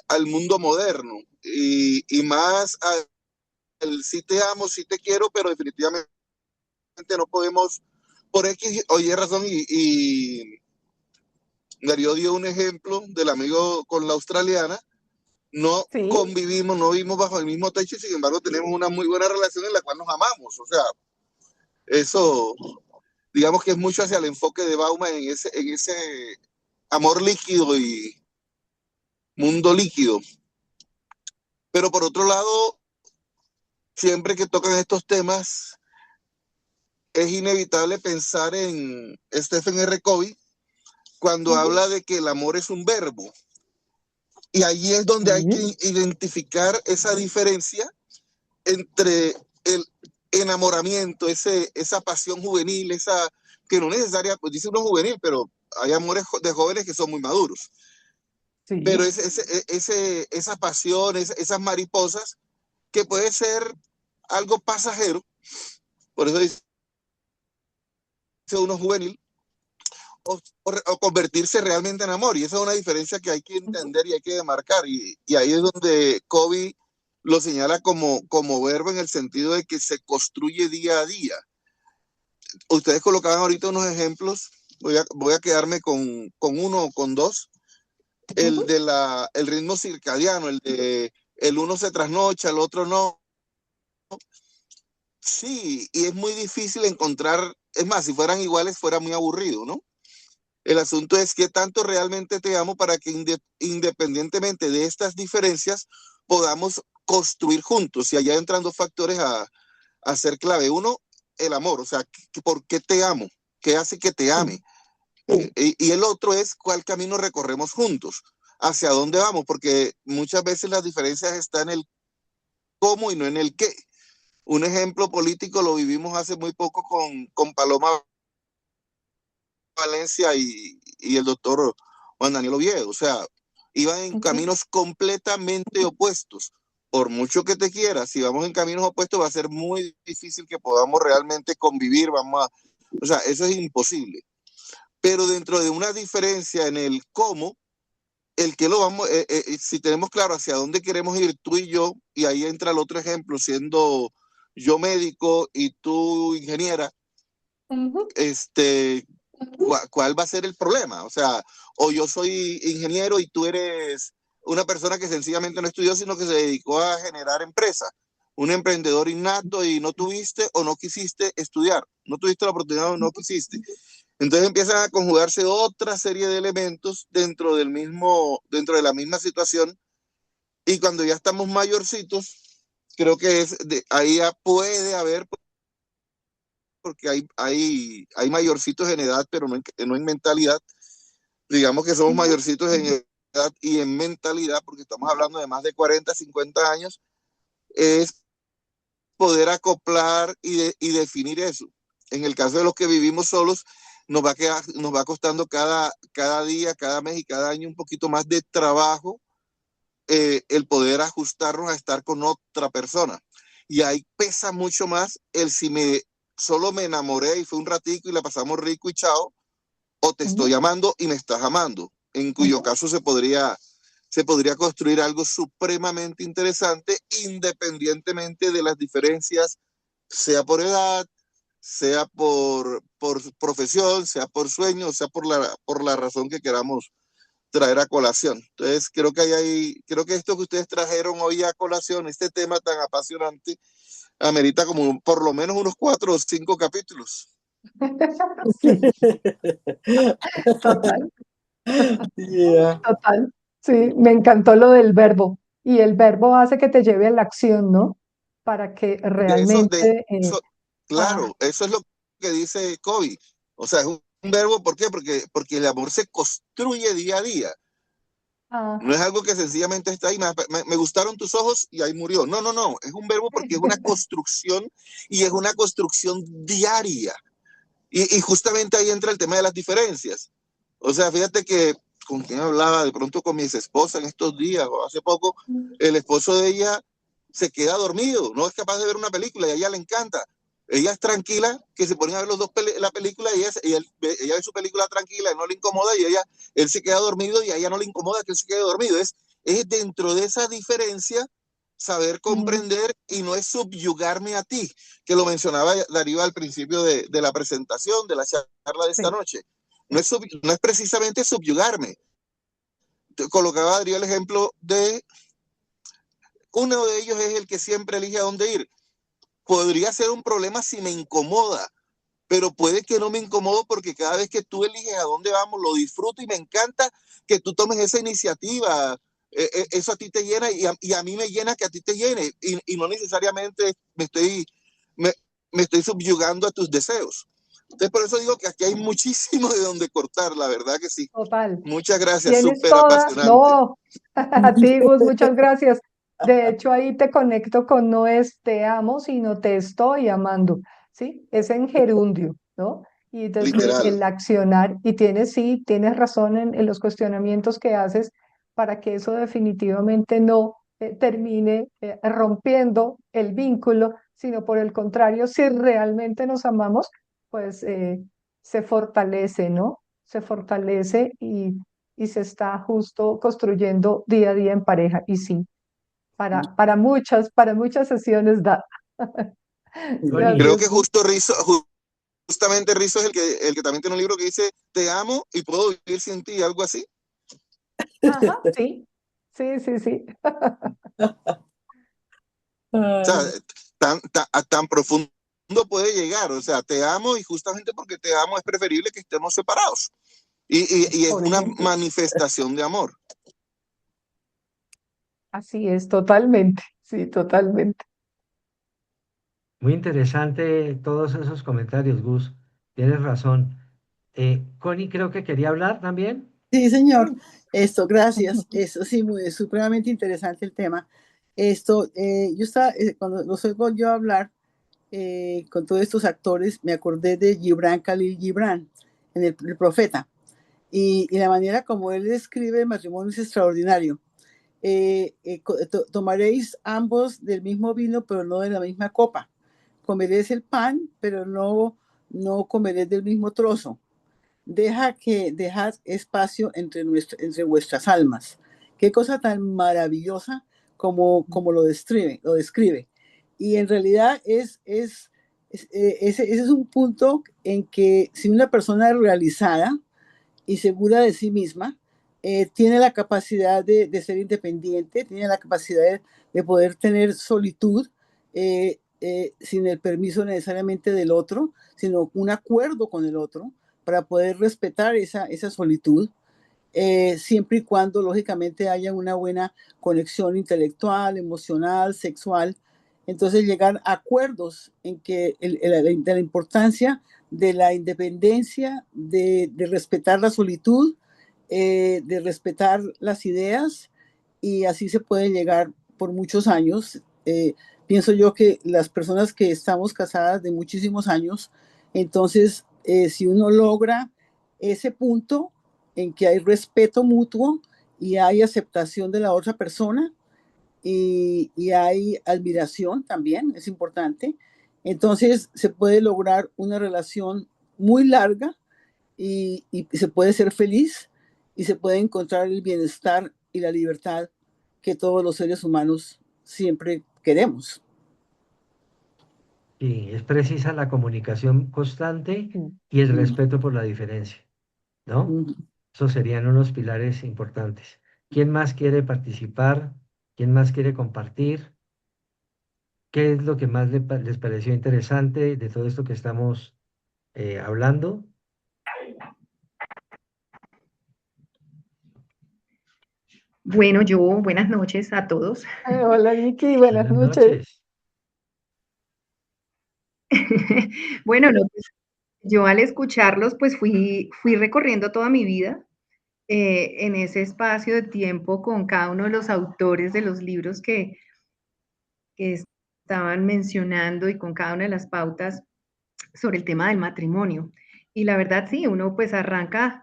Speaker 3: al mundo moderno y más al sí te amo, sí te quiero, pero definitivamente no podemos, por X o Y razón, y Darío dio un ejemplo del amigo con la australiana, no
Speaker 2: sí.
Speaker 3: convivimos, no vivimos bajo el mismo techo y sin embargo tenemos una muy buena relación en la cual nos amamos, o sea, eso digamos que es mucho hacia el enfoque de Bauman en ese amor líquido y mundo líquido. Pero por otro lado, siempre que tocan estos temas, es inevitable pensar en Stephen R. Covey cuando
Speaker 2: Ujú,
Speaker 3: habla de que el amor es un verbo. Y allí es donde hay que
Speaker 2: sí.
Speaker 3: identificar esa diferencia entre el enamoramiento, esa pasión juvenil, esa que no necesaria, pues dice uno juvenil, pero hay amores de jóvenes que son muy maduros. Pero
Speaker 2: Sí.
Speaker 3: esa pasión, esas mariposas, que puede ser algo pasajero, por eso dice uno juvenil, o convertirse realmente en amor. Y esa es una diferencia que hay que
Speaker 2: Ujú.
Speaker 3: entender y hay que demarcar. Y ahí es donde Covey lo señala como verbo en el sentido de que se construye día a día. Ustedes colocaban ahorita unos ejemplos, voy a quedarme con uno o con dos.
Speaker 2: Ujú.
Speaker 3: El ritmo circadiano, el de el uno se trasnocha, el otro no. Sí, y es muy difícil encontrar, es más, si fueran iguales fuera muy aburrido, ¿no? El asunto es que tanto realmente te amo para que independientemente de estas diferencias podamos construir juntos. Y allá entran dos factores a ser clave. Uno, el amor, o sea, ¿por qué te amo? ¿Qué hace que te
Speaker 2: Sí,
Speaker 3: ame? Y el otro es cuál camino recorremos juntos, hacia dónde vamos, porque muchas veces las diferencias están en el cómo y no en el qué. Un ejemplo político lo vivimos hace muy poco con Paloma Valencia y el doctor Juan Daniel Oviedo. O sea, iban en
Speaker 2: ujú,
Speaker 3: caminos completamente opuestos. Por mucho que te quieras, si vamos en caminos opuestos va a ser muy difícil que podamos realmente convivir, o sea, eso es imposible. Pero dentro de una diferencia en el cómo, el que lo vamos, si tenemos claro hacia dónde queremos ir tú y yo, y ahí entra el otro ejemplo, siendo yo médico y tú ingeniera,
Speaker 2: ujú,
Speaker 3: este, ¿cuál va a ser el problema? O sea, o yo soy ingeniero y tú eres una persona que sencillamente no estudió, sino que se dedicó a generar empresas, un emprendedor innato y no tuviste o no quisiste estudiar, no tuviste la oportunidad o no quisiste. Entonces empiezan a conjugarse otra serie de elementos dentro de la misma situación y cuando ya estamos mayorcitos, creo que ahí ya puede haber, porque hay mayorcitos en edad, pero no en mentalidad, digamos que somos mayorcitos y en mentalidad, porque estamos hablando de más de 40, 50 años, es poder acoplar y definir eso. En el caso de los que vivimos solos, nos va costando cada día, cada mes y cada año un poquito más de trabajo el poder ajustarnos a estar con otra persona. Y ahí pesa mucho más el si solo me enamoré y fue un ratico y la pasamos rico y chao, o te estoy amando y me estás amando, en cuyo caso se podría construir algo supremamente interesante independientemente de las diferencias, sea por edad, sea por profesión, sea por sueño, sea por la razón que queramos traer a colación. Entonces, creo que esto que ustedes trajeron hoy a colación, este tema tan apasionante, amerita como por lo menos unos 4 o 5 capítulos.
Speaker 2: Sí, total,
Speaker 4: Yeah.
Speaker 2: total. Sí, me encantó lo del verbo. Y el verbo hace que te lleve a la acción, ¿no? Para que
Speaker 3: De
Speaker 2: realmente...
Speaker 3: eso, claro, eso es lo que dice Kobe. O sea, es un verbo, ¿por qué? Porque el amor se construye día a día. No es algo que sencillamente está ahí, me gustaron tus ojos y ahí murió. No, no, no, es un verbo porque es una construcción y es una construcción diaria. Y justamente ahí entra el tema de las diferencias. O sea, fíjate que con quien hablaba de pronto con mi ex esposa en estos días o hace poco, el esposo de ella se queda dormido, no es capaz de ver una película y a ella le encanta. Ella es tranquila, que se ponen a ver los dos la película y ella ve su película tranquila y no le incomoda y él se queda dormido y a ella no le incomoda que él se quede dormido. Es dentro de esa diferencia saber comprender y no es subyugarme a ti, que lo mencionaba Darío al principio de la presentación, de la charla de esta noche. No es precisamente subyugarme. Colocaba Darío el ejemplo de uno de ellos es el que siempre elige a dónde ir. Podría ser un problema si me incomoda, pero puede que no me incomodo porque cada vez que tú eliges a dónde vamos, lo disfruto y me encanta que tú tomes esa iniciativa. Eso a ti te llena y a mí me llena que a ti te llene y no necesariamente me, me estoy subyugando a tus deseos. Entonces, por eso digo que aquí hay muchísimo de donde cortar, la verdad que sí.
Speaker 2: Total.
Speaker 3: Muchas gracias,
Speaker 2: Tienes
Speaker 3: súper
Speaker 2: toda,
Speaker 3: apasionante.
Speaker 2: no, a ti, Gus, muchas gracias. De hecho, ahí te conecto con no es te amo, sino te estoy amando, ¿sí? Es en gerundio, ¿no? Y desde
Speaker 3: Literal.
Speaker 2: el accionar, y sí, tienes razón en los cuestionamientos que haces para que eso definitivamente no termine rompiendo el vínculo, sino por el contrario, si realmente nos amamos, pues se fortalece, ¿no? Se fortalece y se está justo construyendo día a día en pareja. Y sí, para muchas sesiones da.
Speaker 1: Connie,
Speaker 3: Creo
Speaker 2: Gracias,
Speaker 3: que
Speaker 2: Gus.
Speaker 3: justamente Rizzo es el que también tiene un libro que dice, te amo y puedo vivir sin ti, algo así.
Speaker 2: Ajá, sí, sí, sí, sí.
Speaker 3: O sea, tan profundo puede llegar. O sea, te amo y justamente porque te amo es preferible que estemos separados. Y es
Speaker 2: Por
Speaker 3: una
Speaker 2: ejemplo,
Speaker 3: manifestación de amor.
Speaker 2: así es, totalmente, sí, totalmente.
Speaker 1: muy interesante todos esos comentarios, Gus. Tienes razón. Connie creo que quería hablar también.
Speaker 4: Sí, señor.
Speaker 2: Sí.
Speaker 4: Esto, gracias. Eso sí, es supremamente interesante el tema. Esto, yo estaba, cuando los oigo yo hablar con todos estos actores, me acordé de Gibran Khalil Gibran, en el Profeta. Y la manera como él describe el matrimonio es extraordinario. Tomaréis ambos del mismo vino, pero no de la misma copa. Comeréis el pan, pero no comeréis del mismo trozo. Dejad espacio entre vuestras almas. Qué cosa tan maravillosa como lo describe. Y en realidad ese es un punto en que si una persona es realizada y segura de sí misma, tiene la capacidad de ser independiente, tiene la capacidad de poder tener solitud sin el permiso necesariamente del otro, sino un acuerdo con el otro para poder respetar esa solitud, siempre y cuando lógicamente haya una buena conexión intelectual, emocional, sexual. Entonces llegar a acuerdos en que de la importancia de la independencia, de respetar la solitud de respetar las ideas y así se puede llegar por muchos años. Pienso yo que las personas que estamos casadas de muchísimos años, entonces si uno logra ese punto en que hay respeto mutuo y hay aceptación de la otra persona y hay admiración también, es importante, entonces se puede lograr una relación muy larga y se puede ser feliz y se puede encontrar el bienestar y la libertad que todos los seres humanos siempre queremos.
Speaker 1: Sí, es precisa la comunicación constante
Speaker 2: Mm.
Speaker 1: y el
Speaker 4: Mm,
Speaker 1: respeto por la diferencia, ¿no?
Speaker 4: mm.
Speaker 1: Esos serían unos pilares importantes. ¿Quién más quiere participar? ¿Quién más quiere compartir? ¿Qué es lo que más les pareció interesante de todo esto que estamos hablando?
Speaker 5: Bueno, buenas noches a todos.
Speaker 2: Hola Vicky, buenas
Speaker 1: Buenas
Speaker 2: noches.
Speaker 1: noches.
Speaker 5: Bueno, no, pues, yo al escucharlos, pues fui recorriendo toda mi vida en ese espacio de tiempo con cada uno de los autores de los libros que estaban mencionando y con cada una de las pautas sobre el tema del matrimonio. Y la verdad, sí, uno pues arranca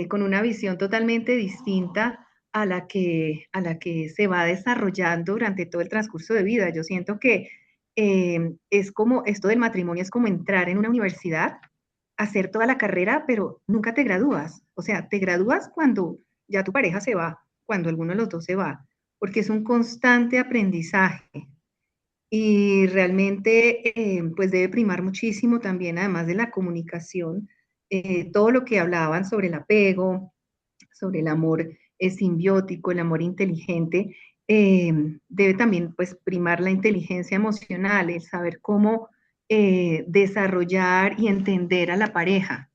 Speaker 5: con una visión totalmente distinta a la que se va desarrollando durante todo el transcurso de vida. Yo siento que es como, esto del matrimonio es como entrar en una universidad, hacer toda la carrera, pero nunca te gradúas. O sea, te gradúas cuando ya tu pareja se va, cuando alguno de los dos se va, porque es un constante aprendizaje y realmente pues debe primar muchísimo también, además de la comunicación, todo lo que hablaban sobre el apego, sobre el amor simbiótico, el amor inteligente, debe también pues primar la inteligencia emocional, el saber cómo desarrollar y entender a la pareja.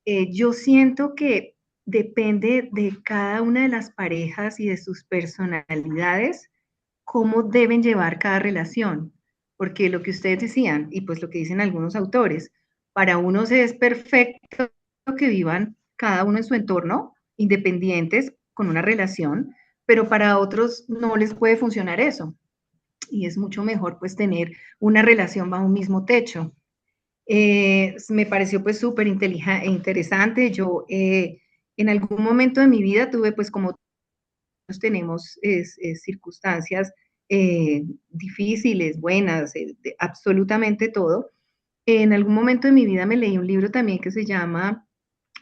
Speaker 5: Yo siento que depende de cada una de las parejas y de sus personalidades cómo deben llevar cada relación, porque lo que ustedes decían, y pues lo que dicen algunos autores, para unos es perfecto que vivan cada uno en su entorno, independientes, con una relación, pero para otros no les puede funcionar eso. Y es mucho mejor pues tener una relación bajo un mismo techo. Me pareció pues súper interesante. Yo en algún momento de mi vida tuve pues como tenemos circunstancias difíciles, buenas, absolutamente todo. En algún momento de mi vida me leí un libro también que se llama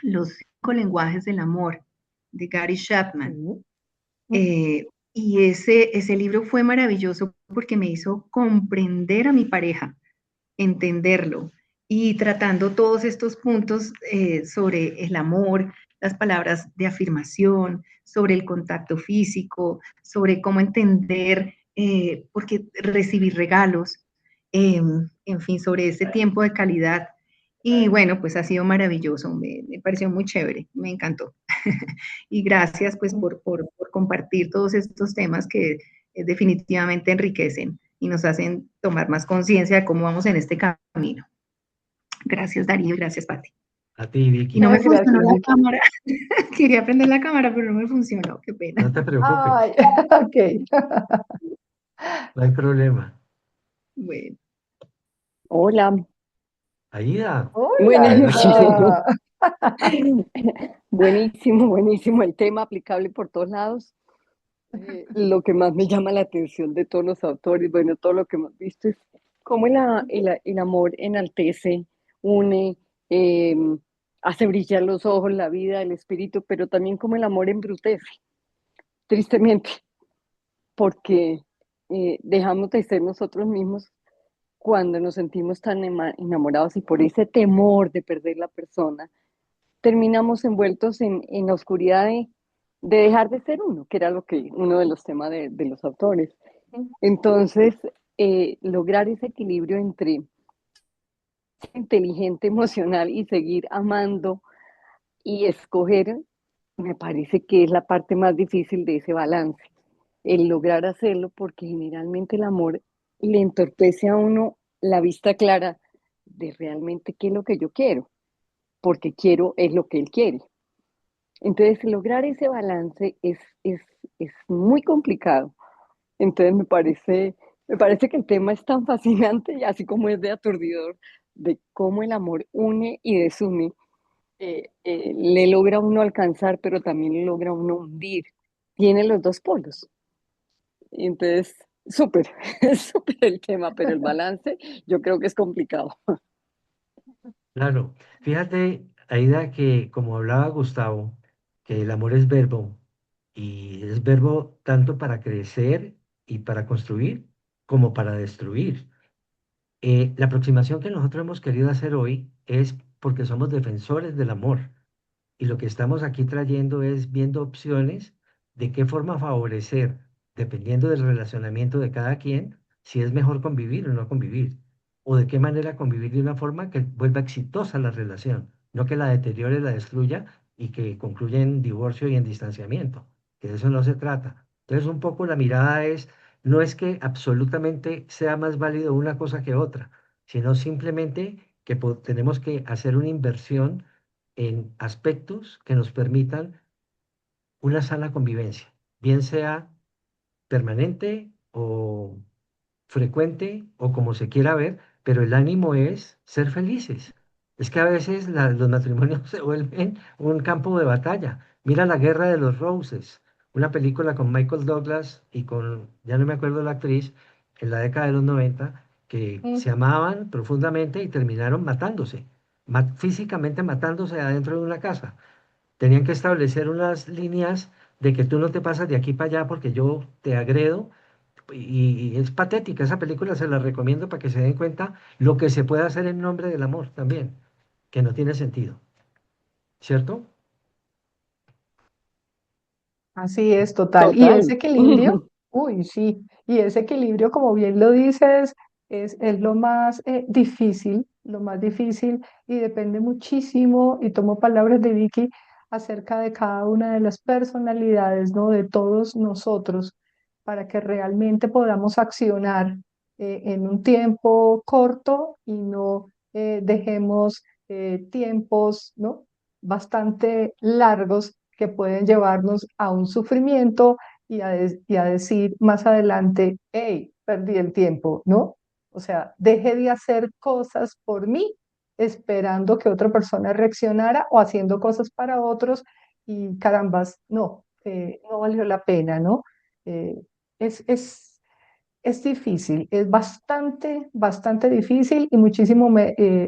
Speaker 5: Los 5 lenguajes del amor, de Gary Chapman.
Speaker 2: Sí.
Speaker 5: Y ese libro fue maravilloso porque me hizo comprender a mi pareja, entenderlo y tratando todos estos puntos sobre el amor, las palabras de afirmación, sobre el contacto físico, sobre cómo entender, porque recibir regalos, en fin, sobre ese tiempo de calidad. Y bueno, pues ha sido maravilloso, me pareció muy chévere, me encantó. Y gracias pues por compartir todos estos temas que definitivamente enriquecen y nos hacen tomar más conciencia de cómo vamos en este camino. Gracias Darío, gracias Pati.
Speaker 1: A ti,
Speaker 5: Y no
Speaker 1: Vicky.
Speaker 5: me funcionó
Speaker 2: Gracias,
Speaker 5: la
Speaker 2: Vicky.
Speaker 5: cámara. Quería prender la cámara, pero no me funcionó, qué
Speaker 1: No
Speaker 5: pena.
Speaker 1: te preocupes,
Speaker 2: Ay, ok.
Speaker 1: no hay problema.
Speaker 5: Bueno,
Speaker 6: Hola,
Speaker 1: Aida,
Speaker 2: Hola,
Speaker 6: buenas noches.
Speaker 1: adelante.
Speaker 2: Aida.
Speaker 6: Buenísimo, buenísimo el tema aplicable por todos lados. Lo que más me llama la atención de todos los autores, bueno, todo lo que hemos visto es cómo el amor enaltece, une, eh, hace brillar los ojos, la vida, el espíritu, pero también cómo el amor embrutece, tristemente, porque dejamos de ser nosotros mismos cuando nos sentimos tan enamorados y por ese temor de perder la persona terminamos envueltos en la oscuridad de dejar de ser uno, que era lo que uno de los temas de los autores. Entonces, lograr ese equilibrio entre inteligente, emocional y seguir amando y escoger, me parece que es la parte más difícil de ese balance, el lograr hacerlo porque generalmente el amor le entorpece a uno la vista clara de realmente qué es lo que yo quiero, porque quiero es lo que él quiere. Entonces, lograr ese balance es muy complicado. Entonces, me parece que el tema es tan fascinante y así como es de aturdidor, de cómo el amor une y desune, le logra uno alcanzar, pero también le logra uno hundir. Tiene los dos polos. Y entonces, súper, es súper el tema, pero el balance yo creo que es complicado.
Speaker 1: Claro, fíjate, Aida, que como hablaba Gustavo, que el amor es verbo y es verbo tanto para crecer y para construir como para destruir. La aproximación que nosotros hemos querido hacer hoy es porque somos defensores del amor y lo que estamos aquí trayendo es viendo opciones de qué forma favorecer, dependiendo del relacionamiento de cada quien, si es mejor convivir o no convivir, o de qué manera convivir de una forma que vuelva exitosa la relación, no que la deteriore, la destruya y que concluya en divorcio y en distanciamiento, que de eso no se trata. Entonces, un poco la mirada es, no es que absolutamente sea más válido una cosa que otra, sino simplemente que tenemos que hacer una inversión en aspectos que nos permitan una sana convivencia, bien sea permanente o frecuente o como se quiera ver, pero el ánimo es ser felices. Es que a veces los matrimonios se vuelven un campo de batalla. Mira La Guerra de los Roses, una película con Michael Douglas y con, ya no me acuerdo la actriz, en la década de los 90, que
Speaker 2: Mm.
Speaker 1: se amaban profundamente y terminaron matándose, físicamente matándose adentro de una casa. Tenían que establecer unas líneas de que tú no te pasas de aquí para allá porque yo te agredo y es patética esa película, se la recomiendo para que se den cuenta lo que se puede hacer en nombre del amor también, que no tiene sentido, ¿cierto?
Speaker 2: Así es, total. Y ese
Speaker 6: Total.
Speaker 2: equilibrio, uy, sí, y ese equilibrio, como bien lo dices, es lo más difícil y depende muchísimo, y tomo palabras de Vicky acerca de cada una de las personalidades, ¿no? De todos nosotros, para que realmente podamos accionar en un tiempo corto y no dejemos tiempos, ¿no? Bastante largos que pueden llevarnos a un sufrimiento y a decir más adelante, hey, perdí el tiempo, ¿no? O sea, dejé de hacer cosas por mí esperando que otra persona reaccionara o haciendo cosas para otros y carambas, no, no valió la pena, ¿no? Eh, es, es, es difícil, es bastante, bastante difícil y muchísimo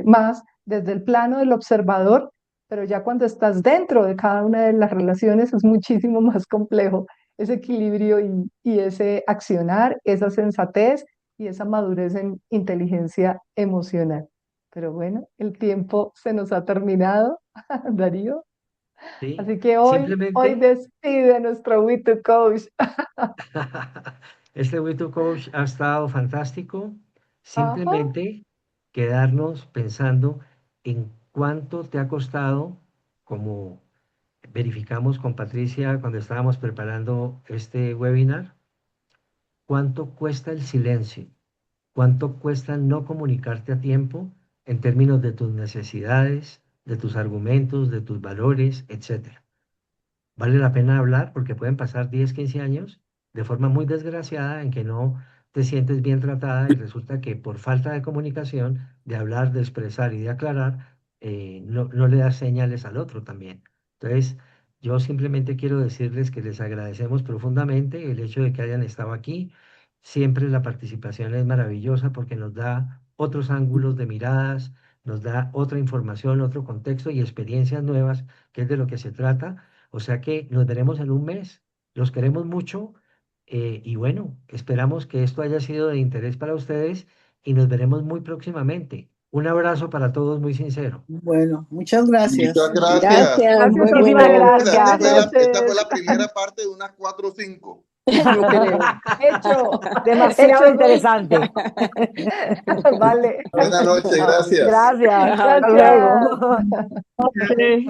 Speaker 2: más desde el plano del observador, pero ya cuando estás dentro de cada una de las relaciones es muchísimo más complejo ese equilibrio y ese accionar, esa sensatez y esa madurez en inteligencia emocional. Pero bueno, el tiempo se nos ha terminado, Darío.
Speaker 1: Sí,
Speaker 2: Así que hoy
Speaker 1: simplemente
Speaker 2: despide nuestro We to Coach.
Speaker 1: este We to Coach ha estado fantástico,
Speaker 2: Ajá.
Speaker 1: simplemente quedarnos pensando en cuánto te ha costado, como verificamos con Patricia cuando estábamos preparando este webinar, cuánto cuesta el silencio. ¿Cuánto cuesta no comunicarte a tiempo en términos de tus necesidades, de tus argumentos, de tus valores, etcétera? Vale la pena hablar porque pueden pasar 10, 15 años de forma muy desgraciada en que no te sientes bien tratada y resulta que por falta de comunicación, de hablar, de expresar y de aclarar, no le das señales al otro también. Entonces, yo simplemente quiero decirles que les agradecemos profundamente el hecho de que hayan estado aquí. Siempre la participación es maravillosa porque nos da otros ángulos de miradas, nos da otra información, otro contexto y experiencias nuevas, que es de lo que se trata. O sea que nos veremos en un mes. Los queremos mucho y bueno, esperamos que esto haya sido de interés para ustedes y nos veremos muy próximamente. Un abrazo para todos muy sincero.
Speaker 4: Bueno, muchas gracias.
Speaker 3: Muchas gracias.
Speaker 6: Gracias, muy
Speaker 2: Muchísimas
Speaker 6: buena
Speaker 2: gracias.
Speaker 3: Esta fue
Speaker 2: Noches.
Speaker 3: la primera parte de unas 4 o 5.
Speaker 6: yo creo.
Speaker 2: Hecho,
Speaker 7: Demasiado
Speaker 2: hecho, Ruth.
Speaker 7: interesante.
Speaker 2: Vale.
Speaker 3: Buenas noches, gracias.
Speaker 7: Gracias.
Speaker 6: Chao,
Speaker 7: Hasta
Speaker 6: chao.
Speaker 7: luego.
Speaker 2: Gracias.
Speaker 6: Sí.